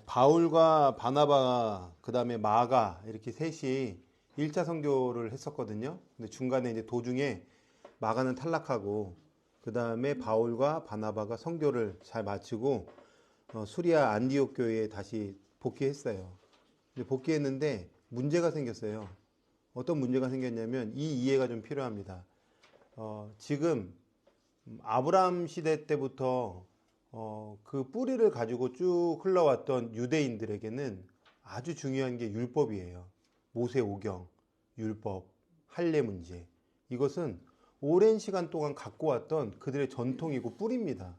바울과 바나바, 그 다음에 마가 이렇게 셋이 1차 선교를 했었거든요. 근데 중간에 이제 도중에 마가는 탈락하고, 그 다음에 바울과 바나바가 선교를 잘 마치고 수리아 안디옥 교회에 다시 복귀했어요. 근데 복귀했는데 문제가 생겼어요. 어떤 문제가 생겼냐면 이 이해가 좀 필요합니다. 지금 아브라함 시대 때부터 그 뿌리를 가지고 쭉 흘러왔던 유대인들에게는 아주 중요한 게 율법이에요. 모세 오경, 율법, 할례 문제. 이것은 오랜 시간 동안 갖고 왔던 그들의 전통이고 뿌리입니다.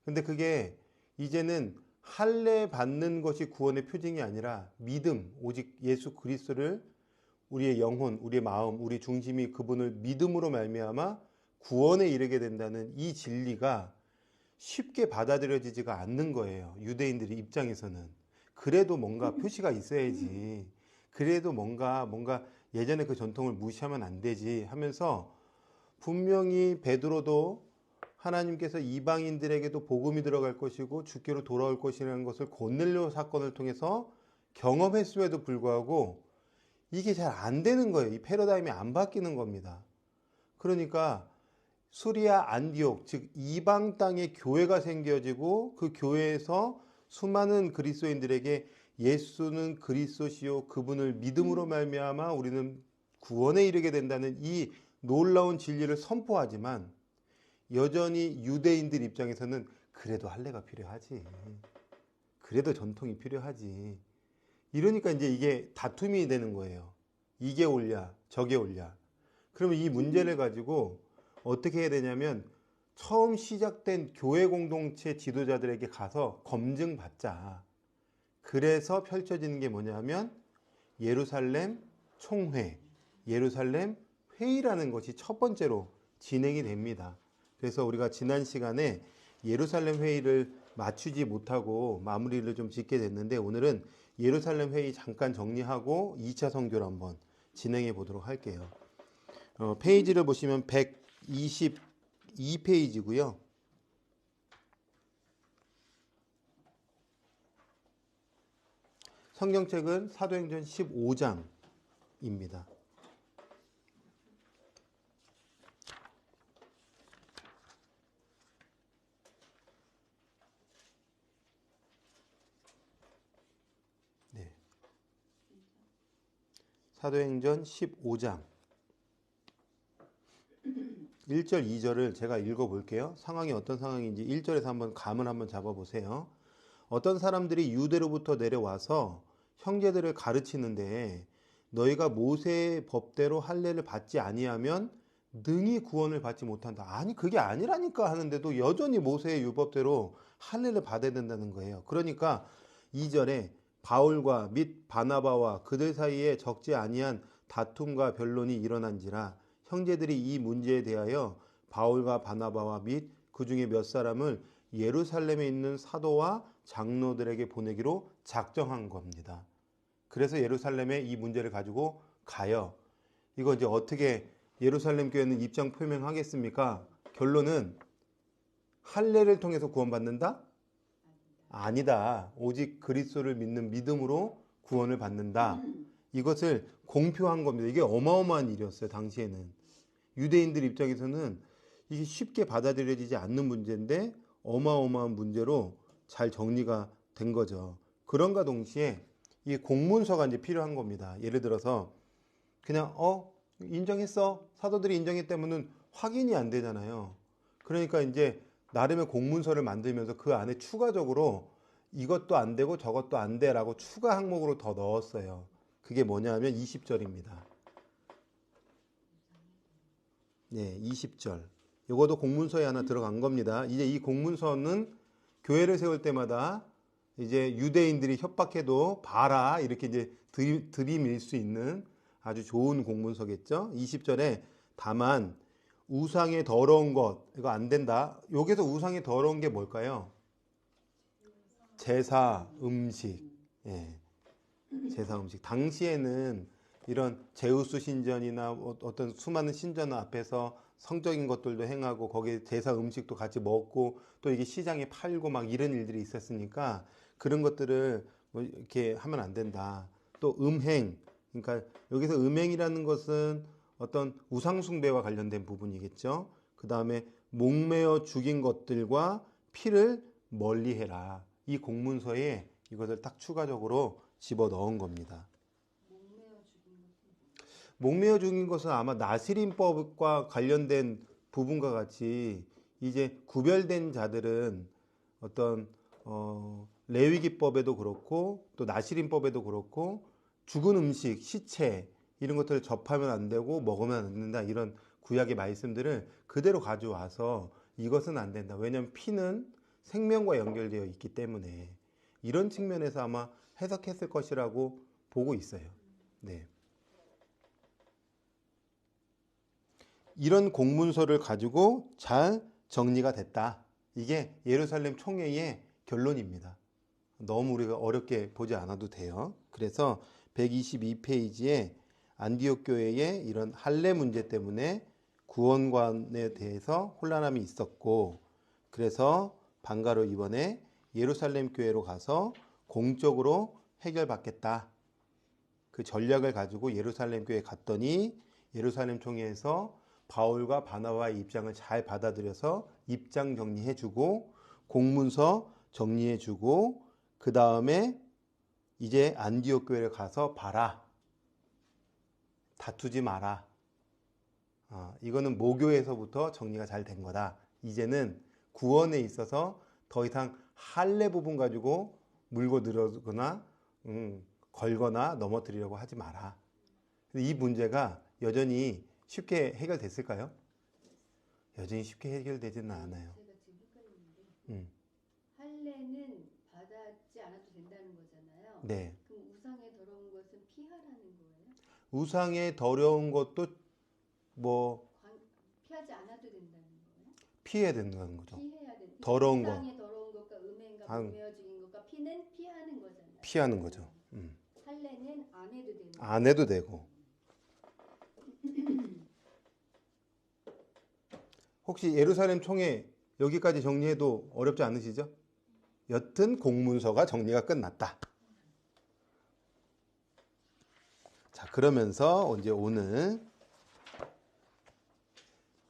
근데 그게 이제는 할례 받는 것이 구원의 표징이 아니라 믿음, 오직 예수 그리스도를 우리의 영혼, 우리의 마음, 우리 중심이 그분을 믿음으로 말미암아 구원에 이르게 된다는 이 진리가 쉽게 받아들여지지가 않는 거예요. 유대인들의 입장에서는. 그래도 뭔가 표시가 있어야지. 그래도 뭔가 예전에 그 전통을 무시하면 안 되지 하면서 분명히 베드로도 하나님께서 이방인들에게도 복음이 들어갈 것이고 주께로 돌아올 것이라는 것을 고넬료 사건을 통해서 경험했음에도 불구하고 이게 잘 안 되는 거예요. 이 패러다임이 안 바뀌는 겁니다. 그러니까 수리아 안디옥, 즉 이방 땅에 교회가 생겨지고 그 교회에서 수많은 그리스도인들에게 예수는 그리스도시요 그분을 믿음으로 말미암아 우리는 구원에 이르게 된다는 이 놀라운 진리를 선포하지만 여전히 유대인들 입장에서는 그래도 할례가 필요하지. 그래도 전통이 필요하지. 이러니까 이제 이게 다툼이 되는 거예요. 이게 옳냐, 저게 옳냐. 그러면 이 문제를 가지고 어떻게 해야 되냐면 처음 시작된 교회 공동체 지도자들에게 가서 검증받자. 그래서 펼쳐지는 게 뭐냐면 예루살렘 총회, 예루살렘 회의라는 것이 첫 번째로 진행이 됩니다. 그래서 우리가 지난 시간에 예루살렘 회의를 맞추지 못하고 마무리를 좀 짓게 됐는데 오늘은 예루살렘 회의 잠깐 정리하고 2차 선교를 한번 진행해 보도록 할게요. 페이지를 보시면 122페이지고요. 성경책은 사도행전 15장입니다. 네. 사도행전 15장 1절, 2절을 제가 읽어볼게요. 상황이 어떤 상황인지 1절에서 한번 감을 한번 잡아보세요. 어떤 사람들이 유대로부터 내려와서 형제들을 가르치는데 너희가 모세의 법대로 할례를 받지 아니하면 능히 구원을 받지 못한다. 아니 그게 아니라니까 하는데도 여전히 모세의 율법대로 할례를 받아야 된다는 거예요. 그러니까 2절에 바울과 및 바나바와 그들 사이에 적지 아니한 다툼과 변론이 일어난지라 형제들이 이 문제에 대하여 바울과 바나바와 및 그 중에 몇 사람을 예루살렘에 있는 사도와 장로들에게 보내기로 작정한 겁니다. 그래서 예루살렘에 이 문제를 가지고 가요. 이거 이제 어떻게 예루살렘 교회는 입장 표명하겠습니까? 결론은 할례를 통해서 구원받는다? 아니다. 오직 그리스도를 믿는 믿음으로 구원을 받는다. 이것을 공표한 겁니다. 이게 어마어마한 일이었어요. 당시에는. 유대인들 입장에서는 이게 쉽게 받아들여지지 않는 문제인데 어마어마한 문제로 잘 정리가 된 거죠. 그런가 동시에 이 공문서가 이제 필요한 겁니다. 예를 들어서 그냥 인정했어. 사도들이 인정했다면은 확인이 안 되잖아요. 그러니까 이제 나름의 공문서를 만들면서 그 안에 추가적으로 이것도 안 되고 저것도 안 돼라고 추가 항목으로 더 넣었어요. 그게 뭐냐면 20절입니다. 네, 20절. 이것도 공문서에 하나 들어간 겁니다. 이제 이 공문서는 교회를 세울 때마다 이제 유대인들이 협박해도 봐라 이렇게 이제 들이밀 수 있는 아주 좋은 공문서겠죠. 20절에 다만 우상의 더러운 것 이거 안 된다. 여기서 우상의 더러운 게 뭘까요? 제사, 음식. 예. 제사, 음식. 당시에는 이런 제우스 신전이나 어떤 수많은 신전 앞에서 성적인 것들도 행하고 거기에 제사 음식도 같이 먹고 또 이게 시장에 팔고 막 이런 일들이 있었으니까 그런 것들을 뭐 이렇게 하면 안 된다. 또 음행, 그러니까 여기서 음행이라는 것은 어떤 우상숭배와 관련된 부분이겠죠. 그 다음에 목매어 죽인 것들과 피를 멀리해라. 이 공문서에 이것을 딱 추가적으로 집어 넣은 겁니다. 목매어 죽인 것은 아마 나시린법과 관련된 부분과 같이 이제 구별된 자들은 어떤 레위기법에도 그렇고 또 나시린법에도 그렇고 죽은 음식, 시체 이런 것들을 접하면 안 되고 먹으면 안 된다 이런 구약의 말씀들을 그대로 가져와서 이것은 안 된다. 왜냐하면 피는 생명과 연결되어 있기 때문에 이런 측면에서 아마 해석했을 것이라고 보고 있어요. 네. 이런 공문서를 가지고 잘 정리가 됐다. 이게 예루살렘 총회의 결론입니다. 너무 우리가 어렵게 보지 않아도 돼요. 그래서 122페이지에 안디옥 교회의 이런 할례 문제 때문에 구원관에 대해서 혼란함이 있었고, 그래서 방가로 이번에 예루살렘 교회로 가서 공적으로 해결받겠다. 그 전략을 가지고 예루살렘 교회에 갔더니 예루살렘 총회에서 바울과 바나바의 입장을 잘 받아들여서 입장 정리해주고 공문서 정리해주고 그 다음에 이제 안디옥 교회를 가서 봐라. 다투지 마라. 이거는 모교에서부터 정리가 잘 된 거다. 이제는 구원에 있어서 더 이상 할례 부분 가지고 물고 늘어거나 걸거나 넘어뜨리려고 하지 마라. 이 문제가 여전히 쉽게 해결됐을까요? 여전히 쉽게 해결되지는 않아요. 제가 지금 헷갈리는데 할례는 받지 않아도 된다는 거잖아요. 네. 그럼 우상의 더러운 것은 피하라는 거예요? 우상의 더러운 것도 뭐 피하지 않아도 된다는 거예요? 피해야 된다는 거죠. 피해야 된다. 더러운 거. 우상의 더러운 것과 음행과 목매어 죽인 것과 피는 피하는 거잖아요. 피하는 거죠. 할례는 안 해도 되는 거예요. 안 해도 되고. 혹시 예루살렘 총회 여기까지 정리해도 어렵지 않으시죠? 여튼 공문서가 정리가 끝났다. 자, 그러면서 이제 오늘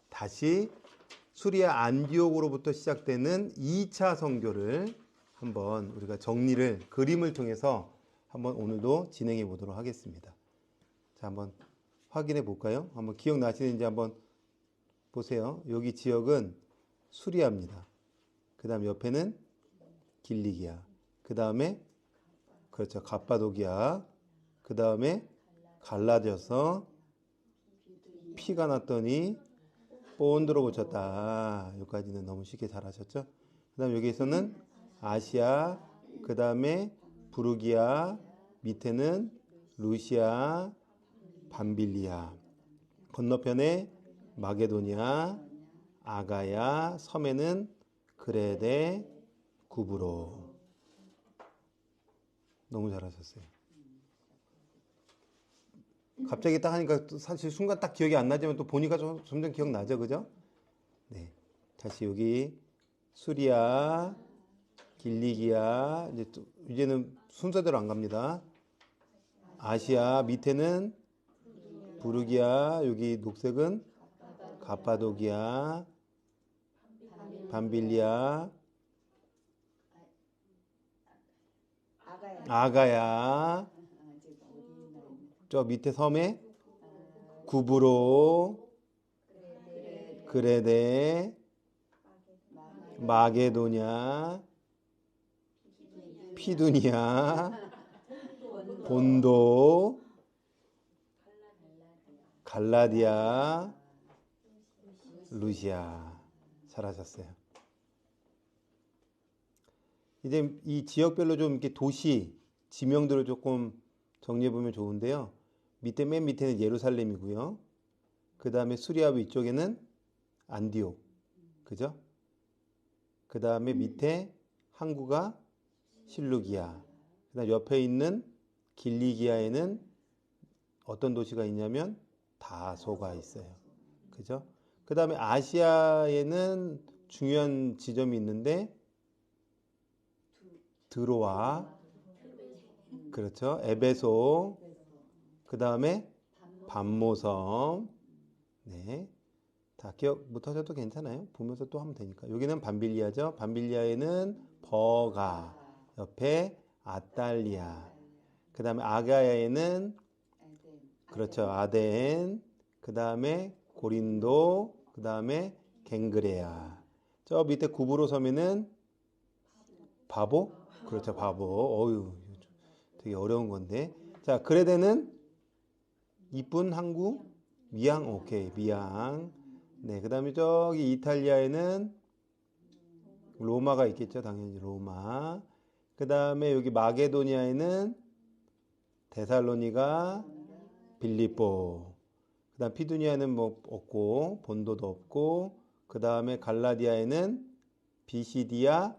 다시 수리아 안디옥으로부터 시작되는 2차 선교를 한번 우리가 정리를 그림을 통해서 한번 오늘도 진행해 보도록 하겠습니다. 자, 한번 확인해 볼까요? 한번 기억나시는지 한번 보세요. 여기 지역은 수리아입니다. 그 다음 옆에는 길리기아. 그 다음에 그렇죠. 갑바도기아. 그 다음에 갈라져서 피가 났더니 본드로 고쳤다. 여기까지는 너무 쉽게 잘 하셨죠? 그 다음 여기에서는 아시아. 그 다음에 부르기아. 밑에는 루시아, 밤빌리아. 건너편에 마게도니아, 아가야, 섬에는 그레데, 구브로. 너무 잘하셨어요. 갑자기 딱 하니까 사실 순간 딱 기억이 안 나지만 또 보니까 점점 기억나죠, 그죠? 네. 다시 여기 수리아, 길리기아, 이제는 순서대로 안 갑니다. 아시아 밑에는 부르기아, 여기 녹색은 갑바도기아, 밤빌리아, 아가야, 저 밑에 섬에 구브로, 그레데, 마게도냐, 피두니아, 본도, 갈라디아, 루시아. 잘하셨어요. 이제 이 지역별로 좀 이렇게 도시 지명들을 조금 정리해 보면 좋은데요. 맨 밑에는 예루살렘이고요. 그 다음에 수리아 위쪽에는 안디옥, 그죠? 그 다음에 밑에 항구가 실루기아. 그다음 옆에 있는 길리기아에는 어떤 도시가 있냐면 다소가 있어요. 그죠? 그 다음에 아시아에는 중요한 지점이 있는데 드로아, 그렇죠. 에베소, 그 다음에 반모섬. 네. 다 기억 못하셔도 괜찮아요. 보면서 또 하면 되니까. 여기는 밤빌리아죠. 밤빌리아에는 버가, 옆에 아탈리아. 그 다음에 아가야에는 그렇죠. 아덴. 그 다음에 고린도. 그 다음에 갱그레아. 저 밑에 구브로 섬에는 바보? 그렇죠. 바보. 어유, 되게 어려운 건데. 자, 크레데는 이쁜 항구? 미양? 오케이. 미양. 네. 그 다음에 저기 이탈리아에는 로마가 있겠죠. 당연히 로마. 그 다음에 여기 마게도니아에는 데살로니가, 빌립보. 그 다음 피두니아에는 뭐 없고, 본도도 없고, 그 다음에 갈라디아에는 비시디아,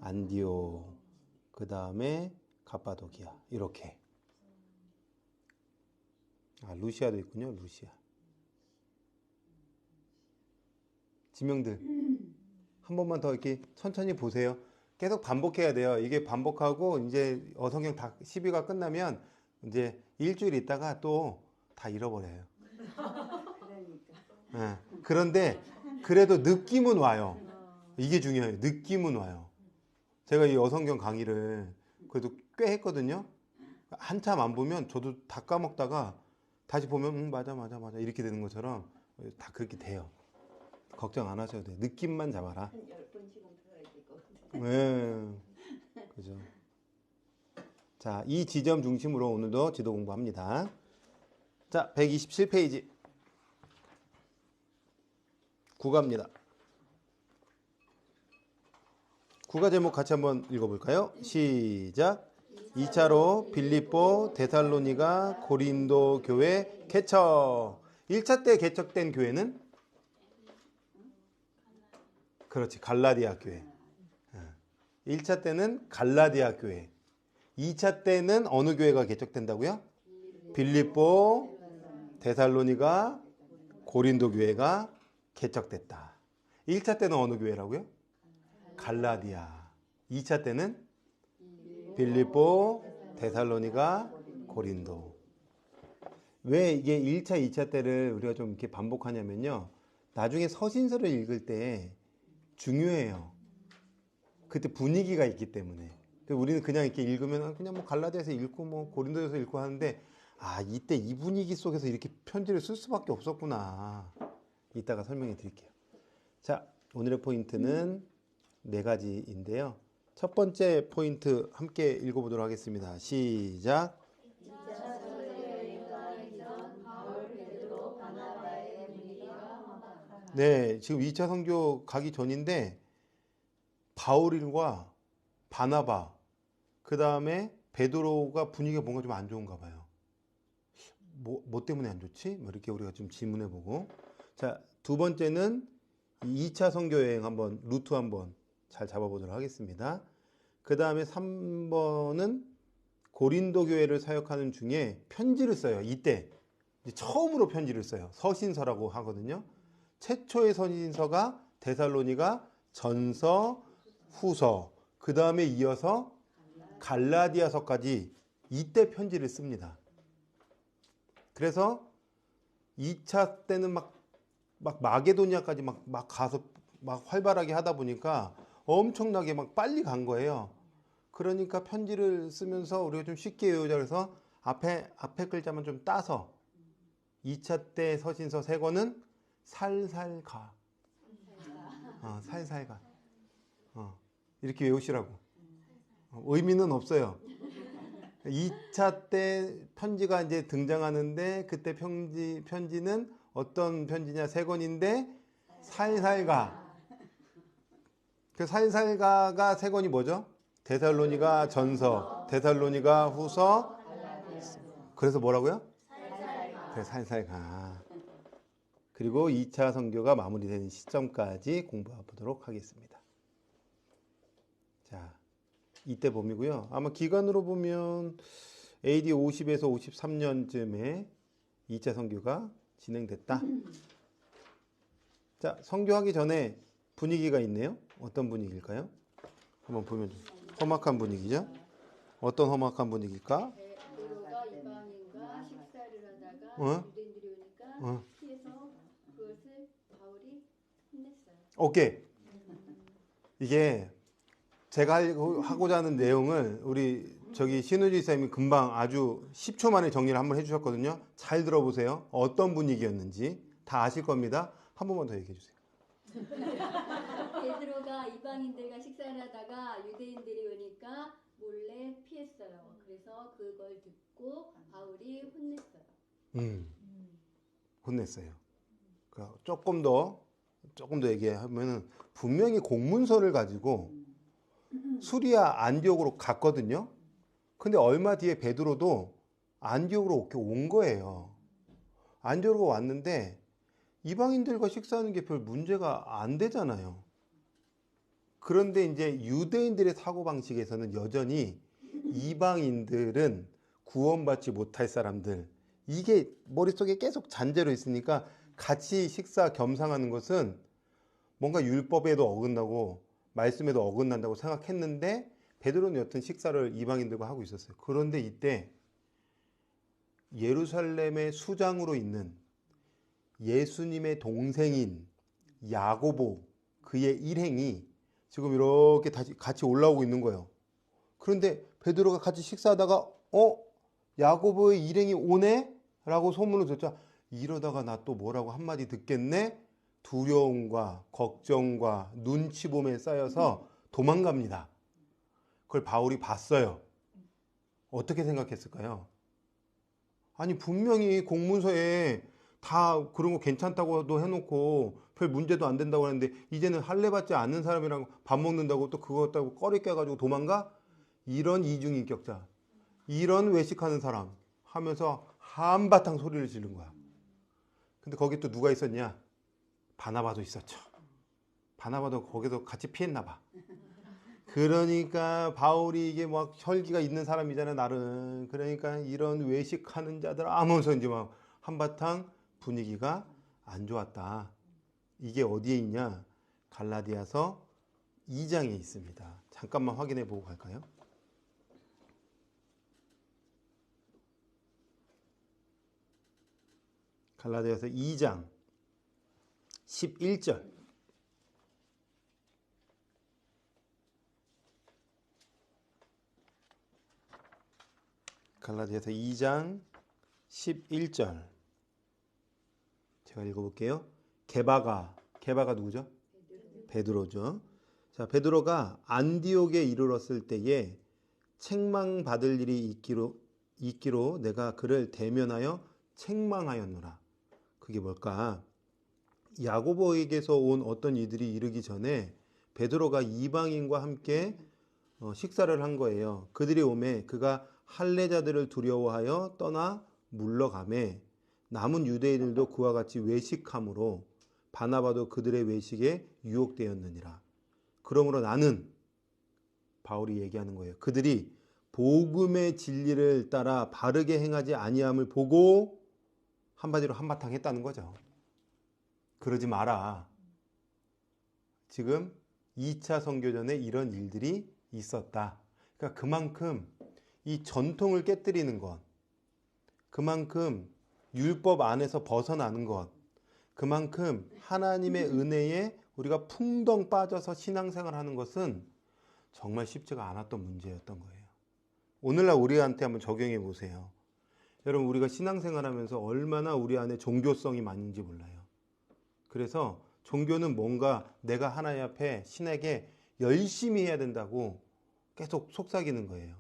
안디오. 그 다음에 가파도기아. 이렇게. 아, 루시아도 있군요. 루시아. 지명들. 한 번만 더 이렇게 천천히 보세요. 계속 반복해야 돼요. 이게 반복하고 이제 어성경 다 12가 끝나면 이제 일주일 있다가 또 다 잃어버려요. 예. 그런데 그래도 느낌은 와요. 이게 중요해요. 느낌은 와요. 제가 이 어성경 강의를 그래도 꽤 했거든요. 한참 안 보면 저도 다 까먹다가 다시 보면 맞아 이렇게 되는 것처럼 다 그렇게 돼요. 걱정 안 하셔도 돼요. 느낌만 잡아라. 한 10번씩은 들어야 될 것 같아요. 네. 그죠. 자, 이 지점 중심으로 오늘도 지도 공부합니다. 자, 127페이지. 국어입니다. 국어 제목 같이 한번 읽어볼까요? 시작. 2차로 빌립보, 데살로니가, 고린도 교회 개척. 1차 때 개척된 교회는? 그렇지, 갈라디아 교회. 1차 때는 갈라디아 교회. 2차 때는 어느 교회가 개척된다고요? 빌립보, 데살로니가, 고린도 교회가 개척됐다. 1차 때는 어느 교회라고요? 갈라디아. 2차 때는 빌립보, 데살로니가, 고린도. 왜 이게 1차, 2차 때를 우리가 좀 이렇게 반복하냐면요. 나중에 서신서를 읽을 때 중요해요. 그때 분위기가 있기 때문에. 우리는 그냥 이렇게 읽으면 그냥 뭐 갈라디아에서 읽고 뭐 고린도에서 읽고 하는데 아, 이때 이 분위기 속에서 이렇게 편지를 쓸 수밖에 없었구나. 이따가 설명해 드릴게요. 자, 오늘의 포인트는 4가지인데요. 첫 번째 포인트 함께 읽어보도록 하겠습니다. 시작. 네, 지금 2차 선교 가기 전인데 바울과 바나바, 그 다음에 베드로가 분위기가 뭔가 좀 안 좋은가 봐요. 뭐 때문에 안 좋지? 뭐 이렇게 우리가 좀 질문해보고. 자, 두 번째는 2차 선교 여행 한번, 루트 한번 잘 잡아보도록 하겠습니다. 그 다음에 3번은 고린도 교회를 사역하는 중에 편지를 써요. 이때 이제 처음으로 편지를 써요. 서신서라고 하거든요. 최초의 서신서가 데살로니가 전서, 후서, 그 다음에 이어서 갈라디아서까지 이때 편지를 씁니다. 그래서 2차 때는 막 마게도니아까지 막 가서 막 활발하게 하다 보니까 엄청나게 막 빨리 간 거예요. 그러니까 편지를 쓰면서 우리가 좀 쉽게 외우자 그래서 앞에 글자만 좀 따서 2차 때 서신서 3권은 살살 가. 살살 가. 이렇게 외우시라고. 의미는 없어요. 2차 때 편지가 이제 등장하는데 그때 편지는 어떤 편지냐 3권인데 살살 가. 그 살살 가가 3권이 뭐죠? 데살로니가 전서, 데살로니가 후서. 그래서 뭐라고요? 그래, 살살 가. 그리고 2차 선교가 마무리되는 시점까지 공부해 보도록 하겠습니다. 자, 이때 봄이고요. 아마 기간으로 보면 AD 50에서 53년쯤에 2차 선교가 진행됐다. 자, 성교하기 전에 분위기가 있네요. 어떤 분위기일까요? 한번 보면 험악한 분위기죠. 어떤 험악한 분위기일까? 베드로가 이방인과 식사를 하다가 어? 유대인들이 오니까 어. 피해서 그것을 바울이 혼냈어요. 오케이. 이게 제가 하고자 하는 내용을 우리 저기 신우지 쌤이 금방 아주 10초 만에 정리를 한번 해주셨거든요. 잘 들어보세요. 어떤 분위기였는지 다 아실 겁니다. 한 번만 더 얘기해 주세요. 베드로가 이방인들과 식사를 하다가 유대인들이 오니까 몰래 피했어요. 그래서 그걸 듣고 바울이 혼냈어요. 혼냈어요. 그러니까 조금 더 얘기하면은 분명히 공문서를 가지고 수리아 안디옥으로 갔거든요. 근데 얼마 뒤에 베드로도 안디옥으로 온 거예요. 안디옥으로 왔는데 이방인들과 식사하는 게 별 문제가 안 되잖아요. 그런데 이제 유대인들의 사고방식에서는 여전히 이방인들은 구원받지 못할 사람들, 이게 머릿속에 계속 잔재로 있으니까 같이 식사 겸상하는 것은 뭔가 율법에도 어긋나고 말씀에도 어긋난다고 생각했는데 베드로는 여튼 식사를 이방인들과 하고 있었어요. 그런데 이때 예루살렘의 수장으로 있는 예수님의 동생인 야고보, 그의 일행이 지금 이렇게 다시 같이 올라오고 있는 거예요. 그런데 베드로가 같이 식사하다가 야고보의 일행이 오네? 라고 소문을 듣자 이러다가 나 또 뭐라고 한마디 듣겠네? 두려움과 걱정과 눈치봄에 쌓여서 도망갑니다. 그걸 바울이 봤어요. 어떻게 생각했을까요? 아니 분명히 공문서에 다 그런 거 괜찮다고도 해놓고 별 문제도 안 된다고 하는데 이제는 할례 받지 않는 사람이랑 밥 먹는다고 또 그거 갖다고 꺼리 깨가지고 도망가? 이런 이중인격자, 이런 외식하는 사람 하면서 한바탕 소리를 지른 거야. 근데 거기 또 누가 있었냐? 바나바도 있었죠. 바나바도 거기서 같이 피했나 봐. 그러니까 바울이 이게 막 혈기가 있는 사람이잖아 나름. 그러니까 이런 외식하는 자들 하면서 이제 막 한바탕 분위기가 안 좋았다. 이게 어디에 있냐? 갈라디아서 2장에 있습니다. 잠깐만 확인해 보고 갈까요? 갈라디아서 2장 11절. 갈라디아서 2장 11절. 제가 읽어볼게요. 게바가 누구죠? 베드로죠. 자, 베드로가 안디옥에 이르렀을 때에 책망받을 일이 있기로 내가 그를 대면하여 책망하였노라. 그게 뭘까? 야고보에게서 온 어떤 이들이 이르기 전에 베드로가 이방인과 함께 식사를 한 거예요. 그들이 오매 그가 할례자들을 두려워하여 떠나 물러가매 남은 유대인들도 그와 같이 외식함으로 바나바도 그들의 외식에 유혹되었느니라. 그러므로 나는, 바울이 얘기하는 거예요. 그들이 복음의 진리를 따라 바르게 행하지 아니함을 보고 한마디로 한바탕 했다는 거죠. 그러지 마라. 지금 2차 선교전에 이런 일들이 있었다. 그러니까 그만큼 이 전통을 깨뜨리는 것, 그만큼 율법 안에서 벗어나는 것, 그만큼 하나님의 은혜에 우리가 풍덩 빠져서 신앙생활하는 것은 정말 쉽지가 않았던 문제였던 거예요. 오늘날 우리한테 한번 적용해 보세요. 여러분, 우리가 신앙생활하면서 얼마나 우리 안에 종교성이 많은지 몰라요. 그래서 종교는 뭔가 내가 하나님 앞에 신에게 열심히 해야 된다고 계속 속삭이는 거예요.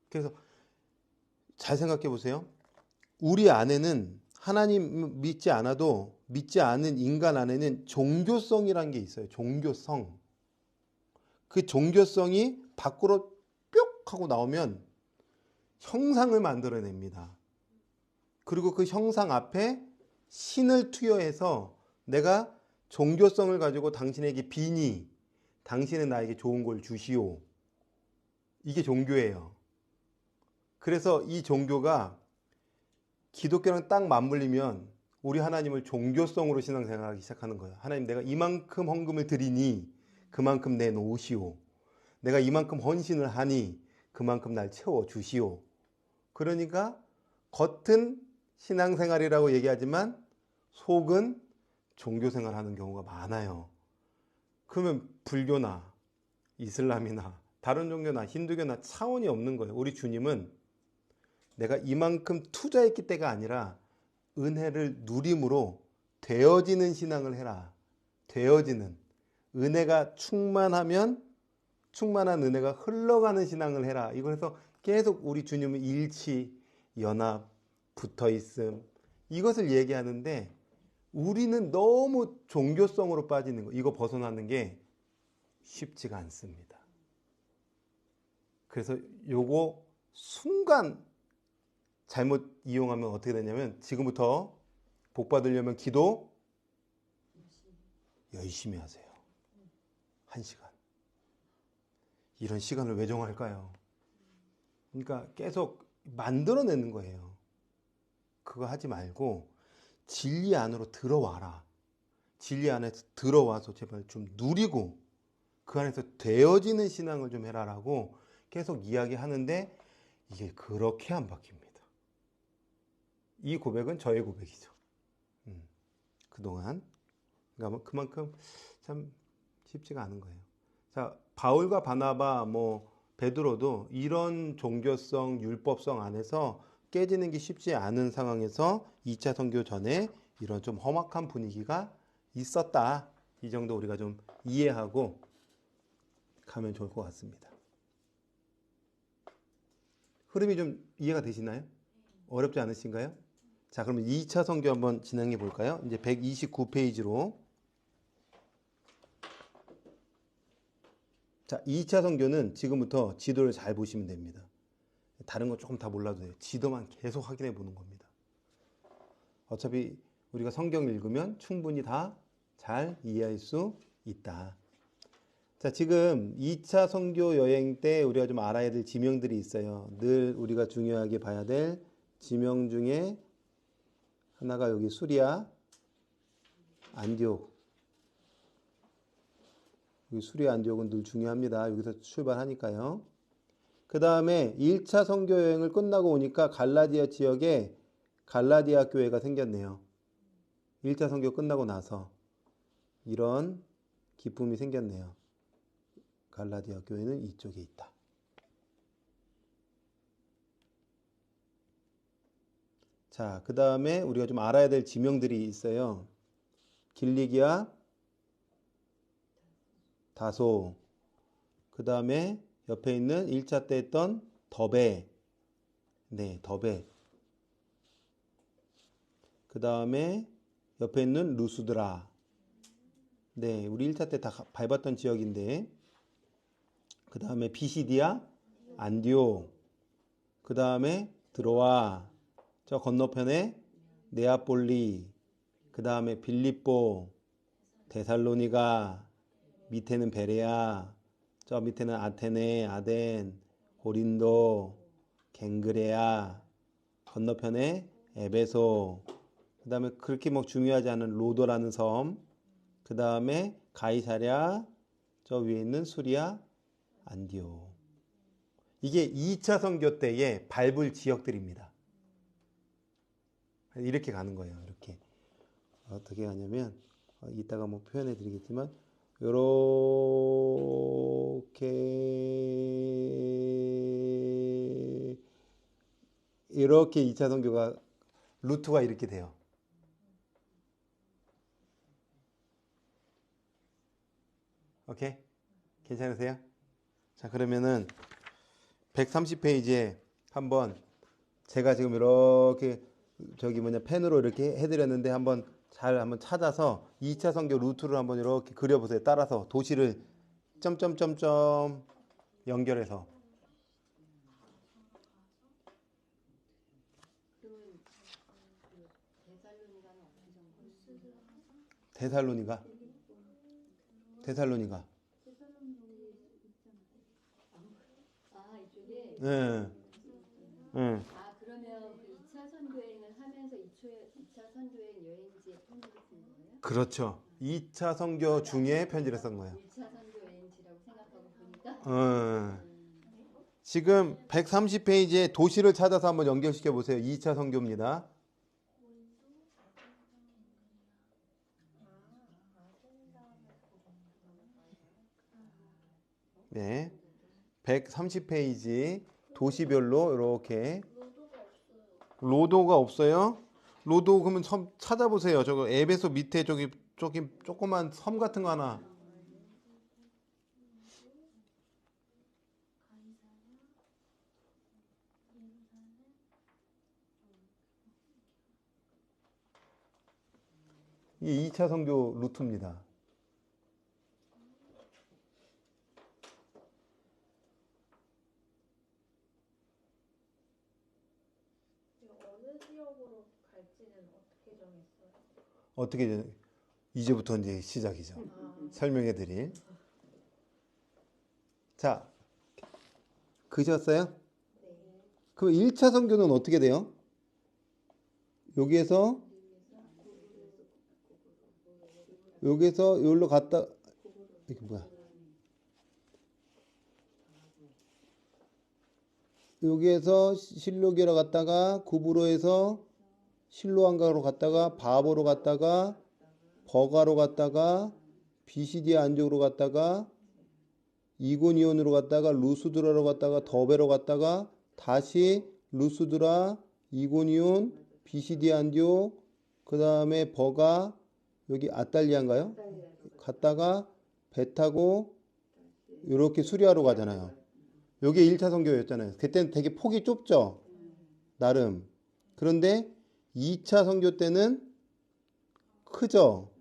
그래서 잘 생각해 보세요. 우리 안에는 하나님 믿지 않아도 믿지 않은 인간 안에는 종교성이라는 게 있어요. 종교성. 그 종교성이 밖으로 뿅 하고 나오면 형상을 만들어냅니다. 그리고 그 형상 앞에 신을 투여해서 내가 종교성을 가지고 당신에게 비니, 당신은 나에게 좋은 걸 주시오. 이게 종교예요. 그래서 이 종교가 기독교랑 딱 맞물리면 우리 하나님을 종교성으로 신앙생활하기 시작하는 거예요. 하나님, 내가 이만큼 헌금을 드리니 그만큼 내놓으시오. 내가 이만큼 헌신을 하니 그만큼 날 채워주시오. 그러니까 겉은 신앙생활이라고 얘기하지만 속은 종교생활하는 경우가 많아요. 그러면 불교나 이슬람이나 다른 종교나 힌두교나 차원이 없는 거예요. 우리 주님은 내가 이만큼 투자했기 때가 아니라 은혜를 누림으로 되어지는 신앙을 해라. 되어지는. 은혜가 충만하면 충만한 은혜가 흘러가는 신앙을 해라. 이걸 해서 계속 우리 주님은 일치, 연합, 붙어있음 이것을 얘기하는데 우리는 너무 종교성으로 빠지는 거. 이거 벗어나는 게 쉽지가 않습니다. 그래서 요거 순간 잘못 이용하면 어떻게 되냐면 지금부터 복 받으려면 기도 열심히 하세요. 1시간. 이런 시간을 왜 정할까요? 그러니까 계속 만들어내는 거예요. 그거 하지 말고 진리 안으로 들어와라. 진리 안에서 들어와서 제발 좀 누리고 그 안에서 되어지는 신앙을 좀 해라라고 계속 이야기하는데 이게 그렇게 안 바뀝니다. 이 고백은 저의 고백이죠. 그동안. 그러니까 그만큼 참 쉽지가 않은 거예요. 자, 바울과 바나바, 베드로도 이런 종교성, 율법성 안에서 깨지는 게 쉽지 않은 상황에서 2차 선교 전에 이런 좀 험악한 분위기가 있었다. 이 정도 우리가 좀 이해하고 가면 좋을 것 같습니다. 흐름이 좀 이해가 되시나요? 어렵지 않으신가요? 자, 그러면 2차 선교 한번 진행해 볼까요? 이제 129페이지로. 자, 2차 선교는 지금부터 지도를 잘 보시면 됩니다. 다른 거 조금 다 몰라도 돼요. 지도만 계속 확인해 보는 겁니다. 어차피 우리가 성경 읽으면 충분히 다 잘 이해할 수 있다. 자, 지금 2차 선교 여행 때 우리가 좀 알아야 될 지명들이 있어요. 늘 우리가 중요하게 봐야 될 지명 중에 하나가 여기 수리아, 안디옥. 여기 수리아, 안디옥은 늘 중요합니다. 여기서 출발하니까요. 그 다음에 1차 선교 여행을 끝나고 오니까 갈라디아 지역에 갈라디아 교회가 생겼네요. 1차 선교 끝나고 나서 이런 기쁨이 생겼네요. 갈라디아 교회는 이쪽에 있다. 자, 그 다음에 우리가 좀 알아야 될 지명들이 있어요. 길리기아, 다소, 그 다음에 옆에 있는 1차 때 했던 더베, 네, 더베. 그 다음에 옆에 있는 루스드라, 네, 우리 1차 때 다 밟았던 지역인데, 그 다음에 비시디아, 안디오, 그 다음에 드로아, 저 건너편에 네아폴리, 그 다음에 빌립보, 데살로니가, 밑에는 베레아, 저 밑에는 아테네, 아덴, 고린도, 갱그레아, 건너편에 에베소, 그 다음에 그렇게 중요하지 않은 로도라는 섬, 그 다음에 가이사랴, 저 위에 있는 수리아, 안디오. 이게 2차 선교 때의 밟을 지역들입니다. 이렇게 가는 거예요. 이렇게. 어떻게 가냐면 이따가 표현해 드리겠지만 이렇게 2차 선교가 루트가 이렇게 돼요. 오케이? 괜찮으세요? 자, 그러면은 130페이지에 한번 제가 지금 이렇게 펜으로 이렇게 해드렸는데 한번 찾아서 2차 선교 루트를 한번 이렇게 그려보세요. 따라서 도시를 점점점점 연결해서. 데살로니가. 이쪽에? 네. 네. 그러면 그 2차 선교행을 하면서 2차 선교의 여행지에 편지를 쓴 거예요? 그렇죠. 2차 선교 중에 편지를 쓴 거예요. 1차 선교 여행지라고 생각하고 보니까 지금 130페이지에 도시를 찾아서 한번 연결시켜 보세요. 2차 선교입니다. 네. 130페이지 도시별로 이렇게 로도가 없어요? 로도 그러면 섬 찾아보세요. 저거 앱에서 밑에 저기 조그만 섬 같은 거 하나. 이게 2차 선교 루트입니다. 어느 지역으로 갈지는 어떻게 정했어요? 어떻게 이제부터 이제 시작이죠. 설명해 드릴. 자, 그셨어요? 네. 그럼 1차 선교는 어떻게 돼요? 여기에서 여기로 갔다 이게 뭐야? 여기에서 실로게로 갔다가 구브로에서 실로안가로 갔다가 바보로 갔다가 버가로 갔다가 비시디아 안쪽으로 갔다가 이고니온으로 갔다가 루스드라로 갔다가 더베로 갔다가 다시 루스드라 이고니온 비시디아 안쪽 그 다음에 버가 여기 아탈리아인가요? 갔다가 배 타고 이렇게 수리하러 가잖아요. 여기 1차 선교였잖아요. 그때는 되게 폭이 좁죠. 나름. 그런데 2차 선교 때는 크죠.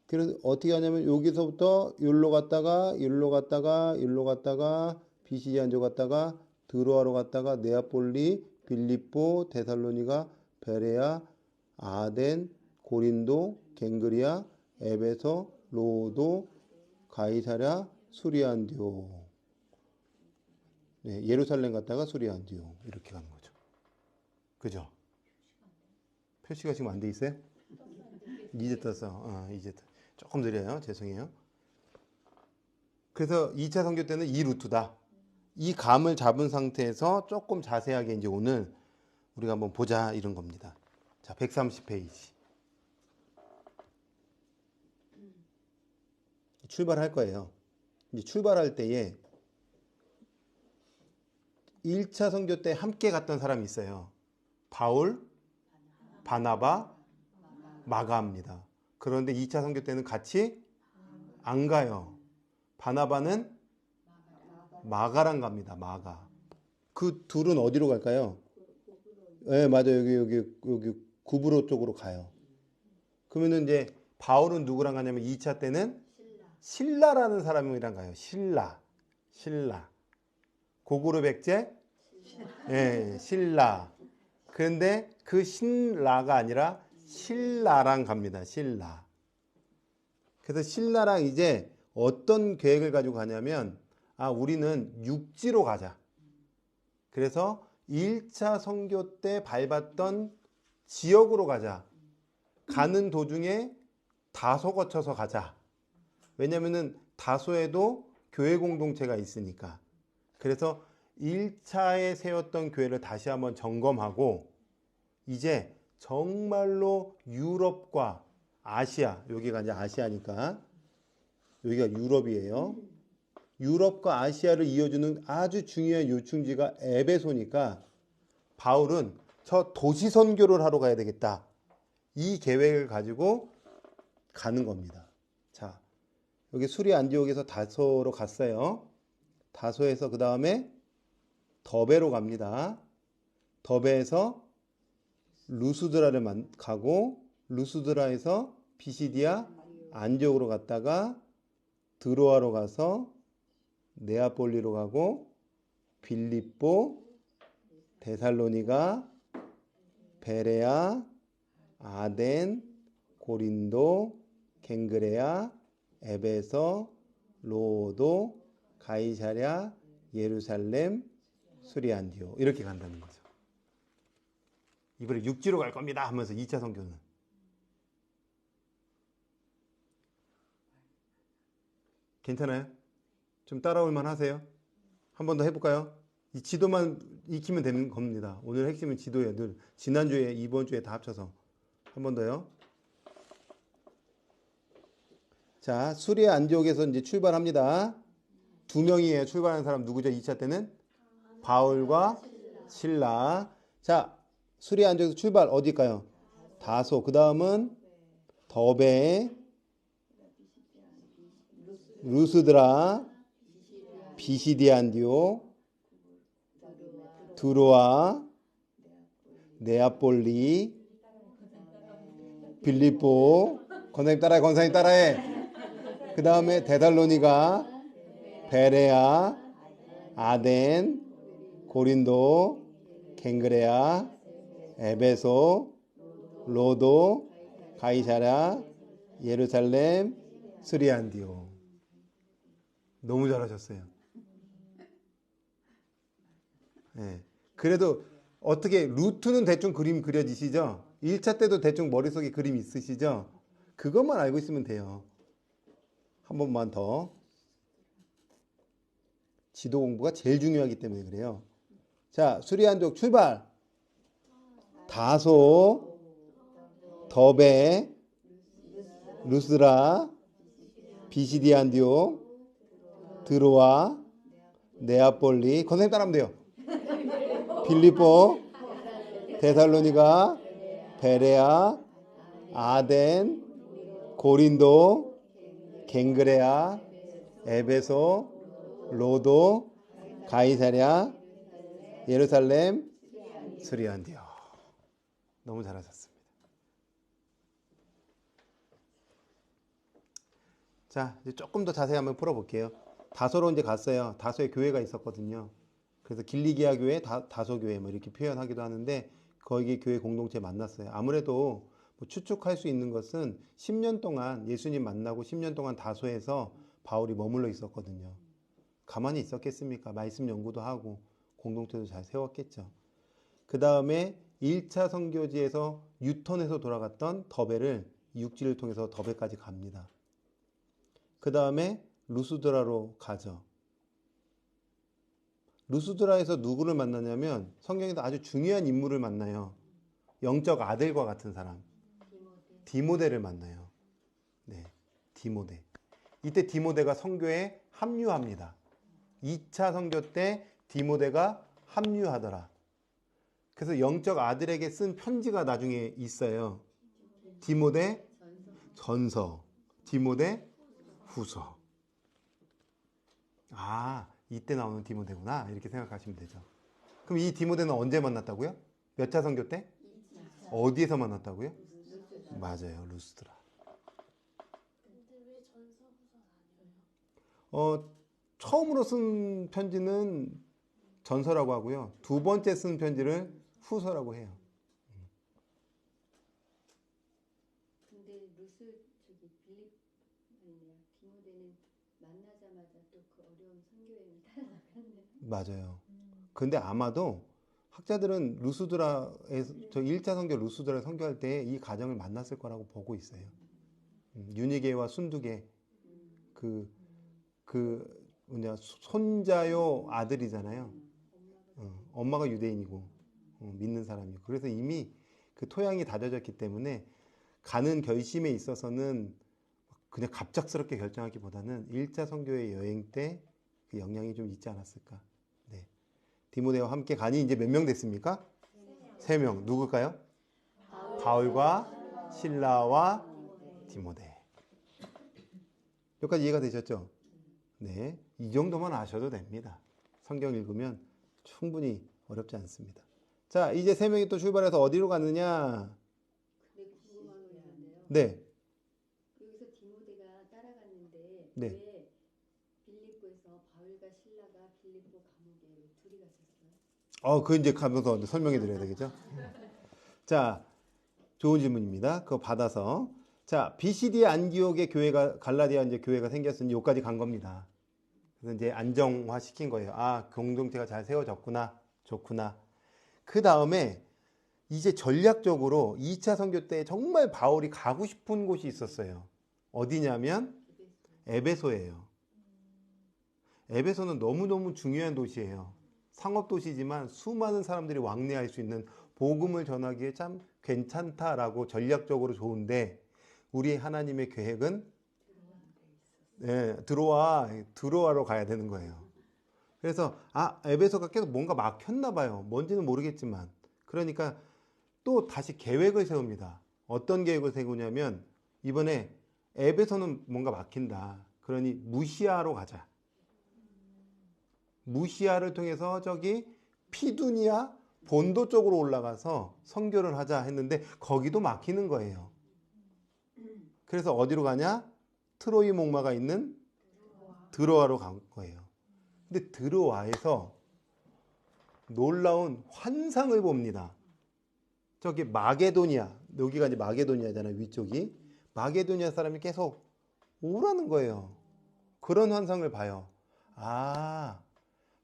그래서 어떻게 하냐면 여기서부터 여기로 갔다가 여기로 갔다가 여기로 갔다가 비시디안조 갔다가 드로아로 갔다가 네아폴리, 빌립보, 데살로니가, 베레아, 아덴, 고린도, 갱그리아, 에베소, 로도, 가이사랴, 수리안디오. 네, 예루살렘 갔다가 수리안디오 이렇게 가는 거죠. 그죠? 표시가 지금 안 돼 있어요? 이제 떴어. 이제 조금 느려요. 죄송해요. 그래서 2차 선교 때는 이 루트다. 이 감을 잡은 상태에서 조금 자세하게 이제 오늘 우리가 한번 보자 이런 겁니다. 자, 130페이지. 출발할 거예요. 이제 출발할 때에 1차 선교 때 함께 갔던 사람이 있어요. 바울, 바나바, 마가입니다. 그런데 2차 선교 때는 같이 안 가요. 바나바는 마가랑 갑니다. 마가. 그 둘은 어디로 갈까요? 네, 맞아요. 여기 구브로 쪽으로 가요. 그러면은 이제 바울은 누구랑 가냐면 2차 때는 실라라는 사람이랑 가요. 실라. 고구려 백제? 예, 실라. 그런데 그 신라가 아니라 신라랑 갑니다. 신라. 그래서 신라랑 이제 어떤 계획을 가지고 가냐면 우리는 육지로 가자. 그래서 1차 선교 때 밟았던 지역으로 가자. 가는 도중에 다소 거쳐서 가자. 왜냐면은 다소에도 교회 공동체가 있으니까. 그래서 1차에 세웠던 교회를 다시 한번 점검하고 이제 정말로 유럽과 아시아, 여기가 이제 아시아니까 여기가 유럽이에요. 유럽과 아시아를 이어주는 아주 중요한 요충지가 에베소니까 바울은 저 도시 선교를 하러 가야 되겠다. 이 계획을 가지고 가는 겁니다. 자, 여기 수리 안디옥에서 다소로 갔어요. 다소에서 그 다음에 더베로 갑니다. 더베에서 루스드라를 가고 루스드라에서 피시디아 안디옥으로 갔다가 드로아로 가서 네아폴리로 가고 빌립보, 데살로니가, 베레아, 아덴, 고린도, 갱그레아, 에베소, 로도, 가이사랴, 예루살렘, 수리 안디오 이렇게 간다는 거죠. 이번에 육지로 갈 겁니다 하면서 2차 선교는. 괜찮아요? 좀 따라올 만 하세요? 한 번 더 해볼까요? 이 지도만 익히면 되는 겁니다. 오늘 핵심은 지도예요. 늘 지난주에 이번 주에 다 합쳐서. 한 번 더요. 자, 수리 안디옥에서 이제 출발합니다. 두 명이에요. 출발하는 사람 누구죠? 2차 때는 바울과 실라. 자, 수리 안디옥에서 출발 어디일까요? 다소. 그 다음은 더베, 루스드라, 비시디 안디옥, 두로아, 네아폴리, 빌립보. 권사님 따라해, 권사님 따라해. 그 다음에 데살로니가, 베레아, 아덴, 고린도, 갱그레아, 에베소, 로도, 가이사랴, 예루살렘, 스리안디오. 너무 잘하셨어요. 네. 그래도 어떻게 루트는 대충 그림 그려지시죠? 1차 때도 대충 머릿속에 그림 있으시죠? 그것만 알고 있으면 돼요. 한 번만 더. 지도 공부가 제일 중요하기 때문에 그래요. 자, 수리안디옥 출발. 다소, 더베, 루스라, 비시디 안디옥, 드로아, 네아폴리. 선생님 따라하면 돼요. 빌립보, 데살로니가, 베레아, 아덴, 고린도, 갱그레아, 에베소, 로도, 가이사랴, 예루살렘, 스리안디오. 너무 잘하셨습니다. 자, 이제 조금 더 자세히 한번 풀어볼게요. 다소로 이제 갔어요. 다소에 교회가 있었거든요. 그래서 길리기아 교회, 다소 교회 뭐 이렇게 표현하기도 하는데 거기 교회 공동체 만났어요. 아무래도 뭐 추측할 수 있는 것은 10년 동안 예수님 만나고 10년 동안 다소에서 바울이 머물러 있었거든요. 가만히 있었겠습니까? 말씀 연구도 하고 공동체도 잘 세웠겠죠. 그 다음에 1차 선교지에서 유턴해서 돌아갔던 더베를 육지를 통해서 더베까지 갑니다. 그 다음에 루스드라로 가죠. 루스드라에서 누구를 만나냐면 성경에서 아주 중요한 인물을 만나요. 영적 아들과 같은 사람. 디모데를 만나요. 네, 디모데. 이때 디모데가 선교에 합류합니다. 2차 선교 때 디모데가 합류하더라. 그래서 영적 아들에게 쓴 편지가 나중에 있어요. 디모데 전서, 디모데 후서. 아, 이때 나오는 디모데구나. 이렇게 생각하시면 되죠. 그럼 이 디모데는 언제 만났다고요? 몇 차 선교 때? 어디에서 만났다고요? 맞아요. 루스드라. 근데 왜 전서 후서 아니에요? 처음으로 쓴 편지는 전서라고 하고요. 두 번째 쓴 편지를 후서라고 해요. 근데 빌립 아니야 디모데는 만나자마자 또 그 어려운 선교행을 따라가겠네. 맞아요. 근데 아마도 학자들은 루스드라에서 저 1차 선교 루스드라 선교할 때 이 가정을 만났을 거라고 보고 있어요. 유니게와 순두게 손자요 아들이잖아요. 엄마가 유대인이고 믿는 사람이고 그래서 이미 그 토양이 다져졌기 때문에 가는 결심에 있어서는 그냥 갑작스럽게 결정하기보다는 1차 선교의 여행 때 그 영향이 좀 있지 않았을까. 네. 디모데와 함께 가니 이제 몇 명 됐습니까? 3명. 누굴까요? 바울과 실라와 디모데. 여기까지 이해가 되셨죠? 네. 이 정도만 아셔도 됩니다. 성경 읽으면 충분히 어렵지 않습니다. 자, 이제 3명이 또 출발해서 어디로 갔느냐? 근데 궁금한 거 있는데요. 네. 여기서 디모데가 따라갔는데 네. 왜 빌립보에서 바울과 실라가 빌립보 감옥에 왜 둘이 갇혔어요? 그 이제 가면서 설명해 드려야 되겠죠? 자, 좋은 질문입니다. 그거 받아서. 자, 비시디 안디옥의 교회가, 갈라디아 이제 교회가 생겼으니 여기까지 간 겁니다. 그래서 이제 안정화 시킨 거예요. 아, 공동체가 잘 세워졌구나. 좋구나. 그 다음에 이제 전략적으로 2차 선교 때 정말 바울이 가고 싶은 곳이 있었어요. 어디냐면 에베소예요. 에베소는 너무너무 중요한 도시예요. 상업도시지만 수많은 사람들이 왕래할 수 있는 복음을 전하기에 참 괜찮다라고 전략적으로 좋은데 우리 하나님의 계획은 들어와로 가야 되는 거예요. 그래서 에베소가 계속 뭔가 막혔나 봐요. 뭔지는 모르겠지만. 그러니까 또 다시 계획을 세웁니다. 어떤 계획을 세우냐면 이번에 에베소는 뭔가 막힌다. 그러니 무시아로 가자. 무시아를 통해서 저기 피두니아 본도 쪽으로 올라가서 선교를 하자 했는데 거기도 막히는 거예요. 그래서 어디로 가냐? 트로이 목마가 있는 드로아로 간 거예요. 근데 드로아에서 놀라운 환상을 봅니다. 저기 마게도니아, 여기가 이제 마게도니아잖아요. 위쪽이. 마게도니아 사람이 계속 오라는 거예요. 그런 환상을 봐요.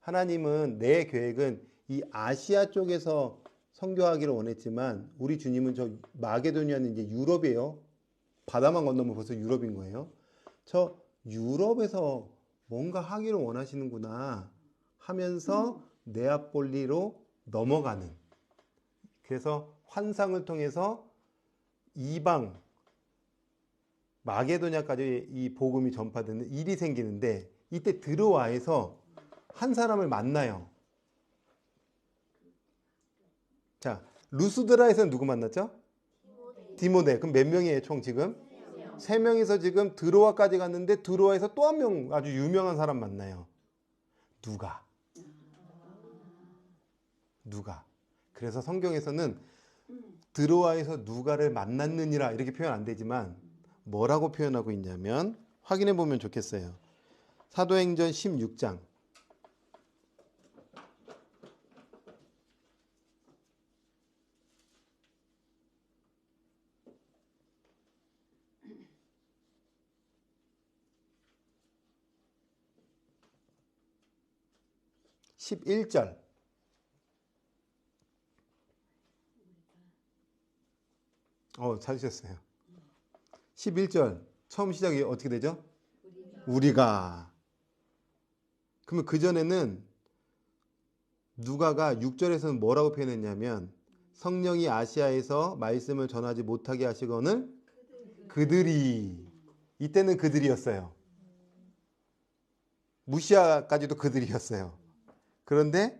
하나님은 내 계획은 이 아시아 쪽에서 선교하기를 원했지만 우리 주님은 저 마게도니아는 이제 유럽이에요. 바다만 건너면 벌써 유럽인 거예요. 저 유럽에서 뭔가 하기를 원하시는구나 하면서 네아폴리로 넘어가는. 그래서 환상을 통해서 이방 마게도냐까지 이 복음이 전파되는 일이 생기는데 이때 드로아에서 한 사람을 만나요. 자, 루스드라에서는 누구 만났죠? 디모데. 그럼 몇 명이에요, 총 지금? 3명이서 지금 드로아까지 갔는데 드로아에서 또 한 명 아주 유명한 사람 만나요. 누가? 그래서 성경에서는 드로아에서 누가를 만났느니라 이렇게 표현 안 되지만 뭐라고 표현하고 있냐면 확인해 보면 좋겠어요. 사도행전 16장 11절. 찾으셨어요. 11절. 처음 시작이 어떻게 되죠? 우리가. 그러면 그전에는 누가가 6절에서는 뭐라고 표현했냐면 성령이 아시아에서 말씀을 전하지 못하게 하시거늘 그들이. 이때는 그들이었어요. 무시아까지도 그들이었어요. 그런데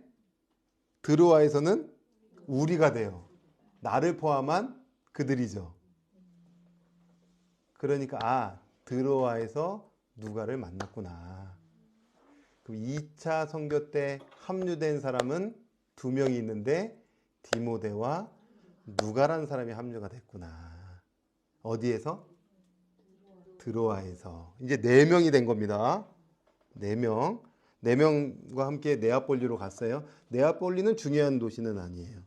드로아에서는 우리가 돼요. 나를 포함한 그들이죠. 그러니까 드로아에서 누가를 만났구나. 그럼 2차 선교 때 합류된 사람은 2명이 있는데 디모데와 누가라는 사람이 합류가 됐구나. 어디에서? 드로아에서. 이제 4명이 된 겁니다. 4명. 4명과 함께 네아폴리로 갔어요. 네아폴리는 중요한 도시는 아니에요.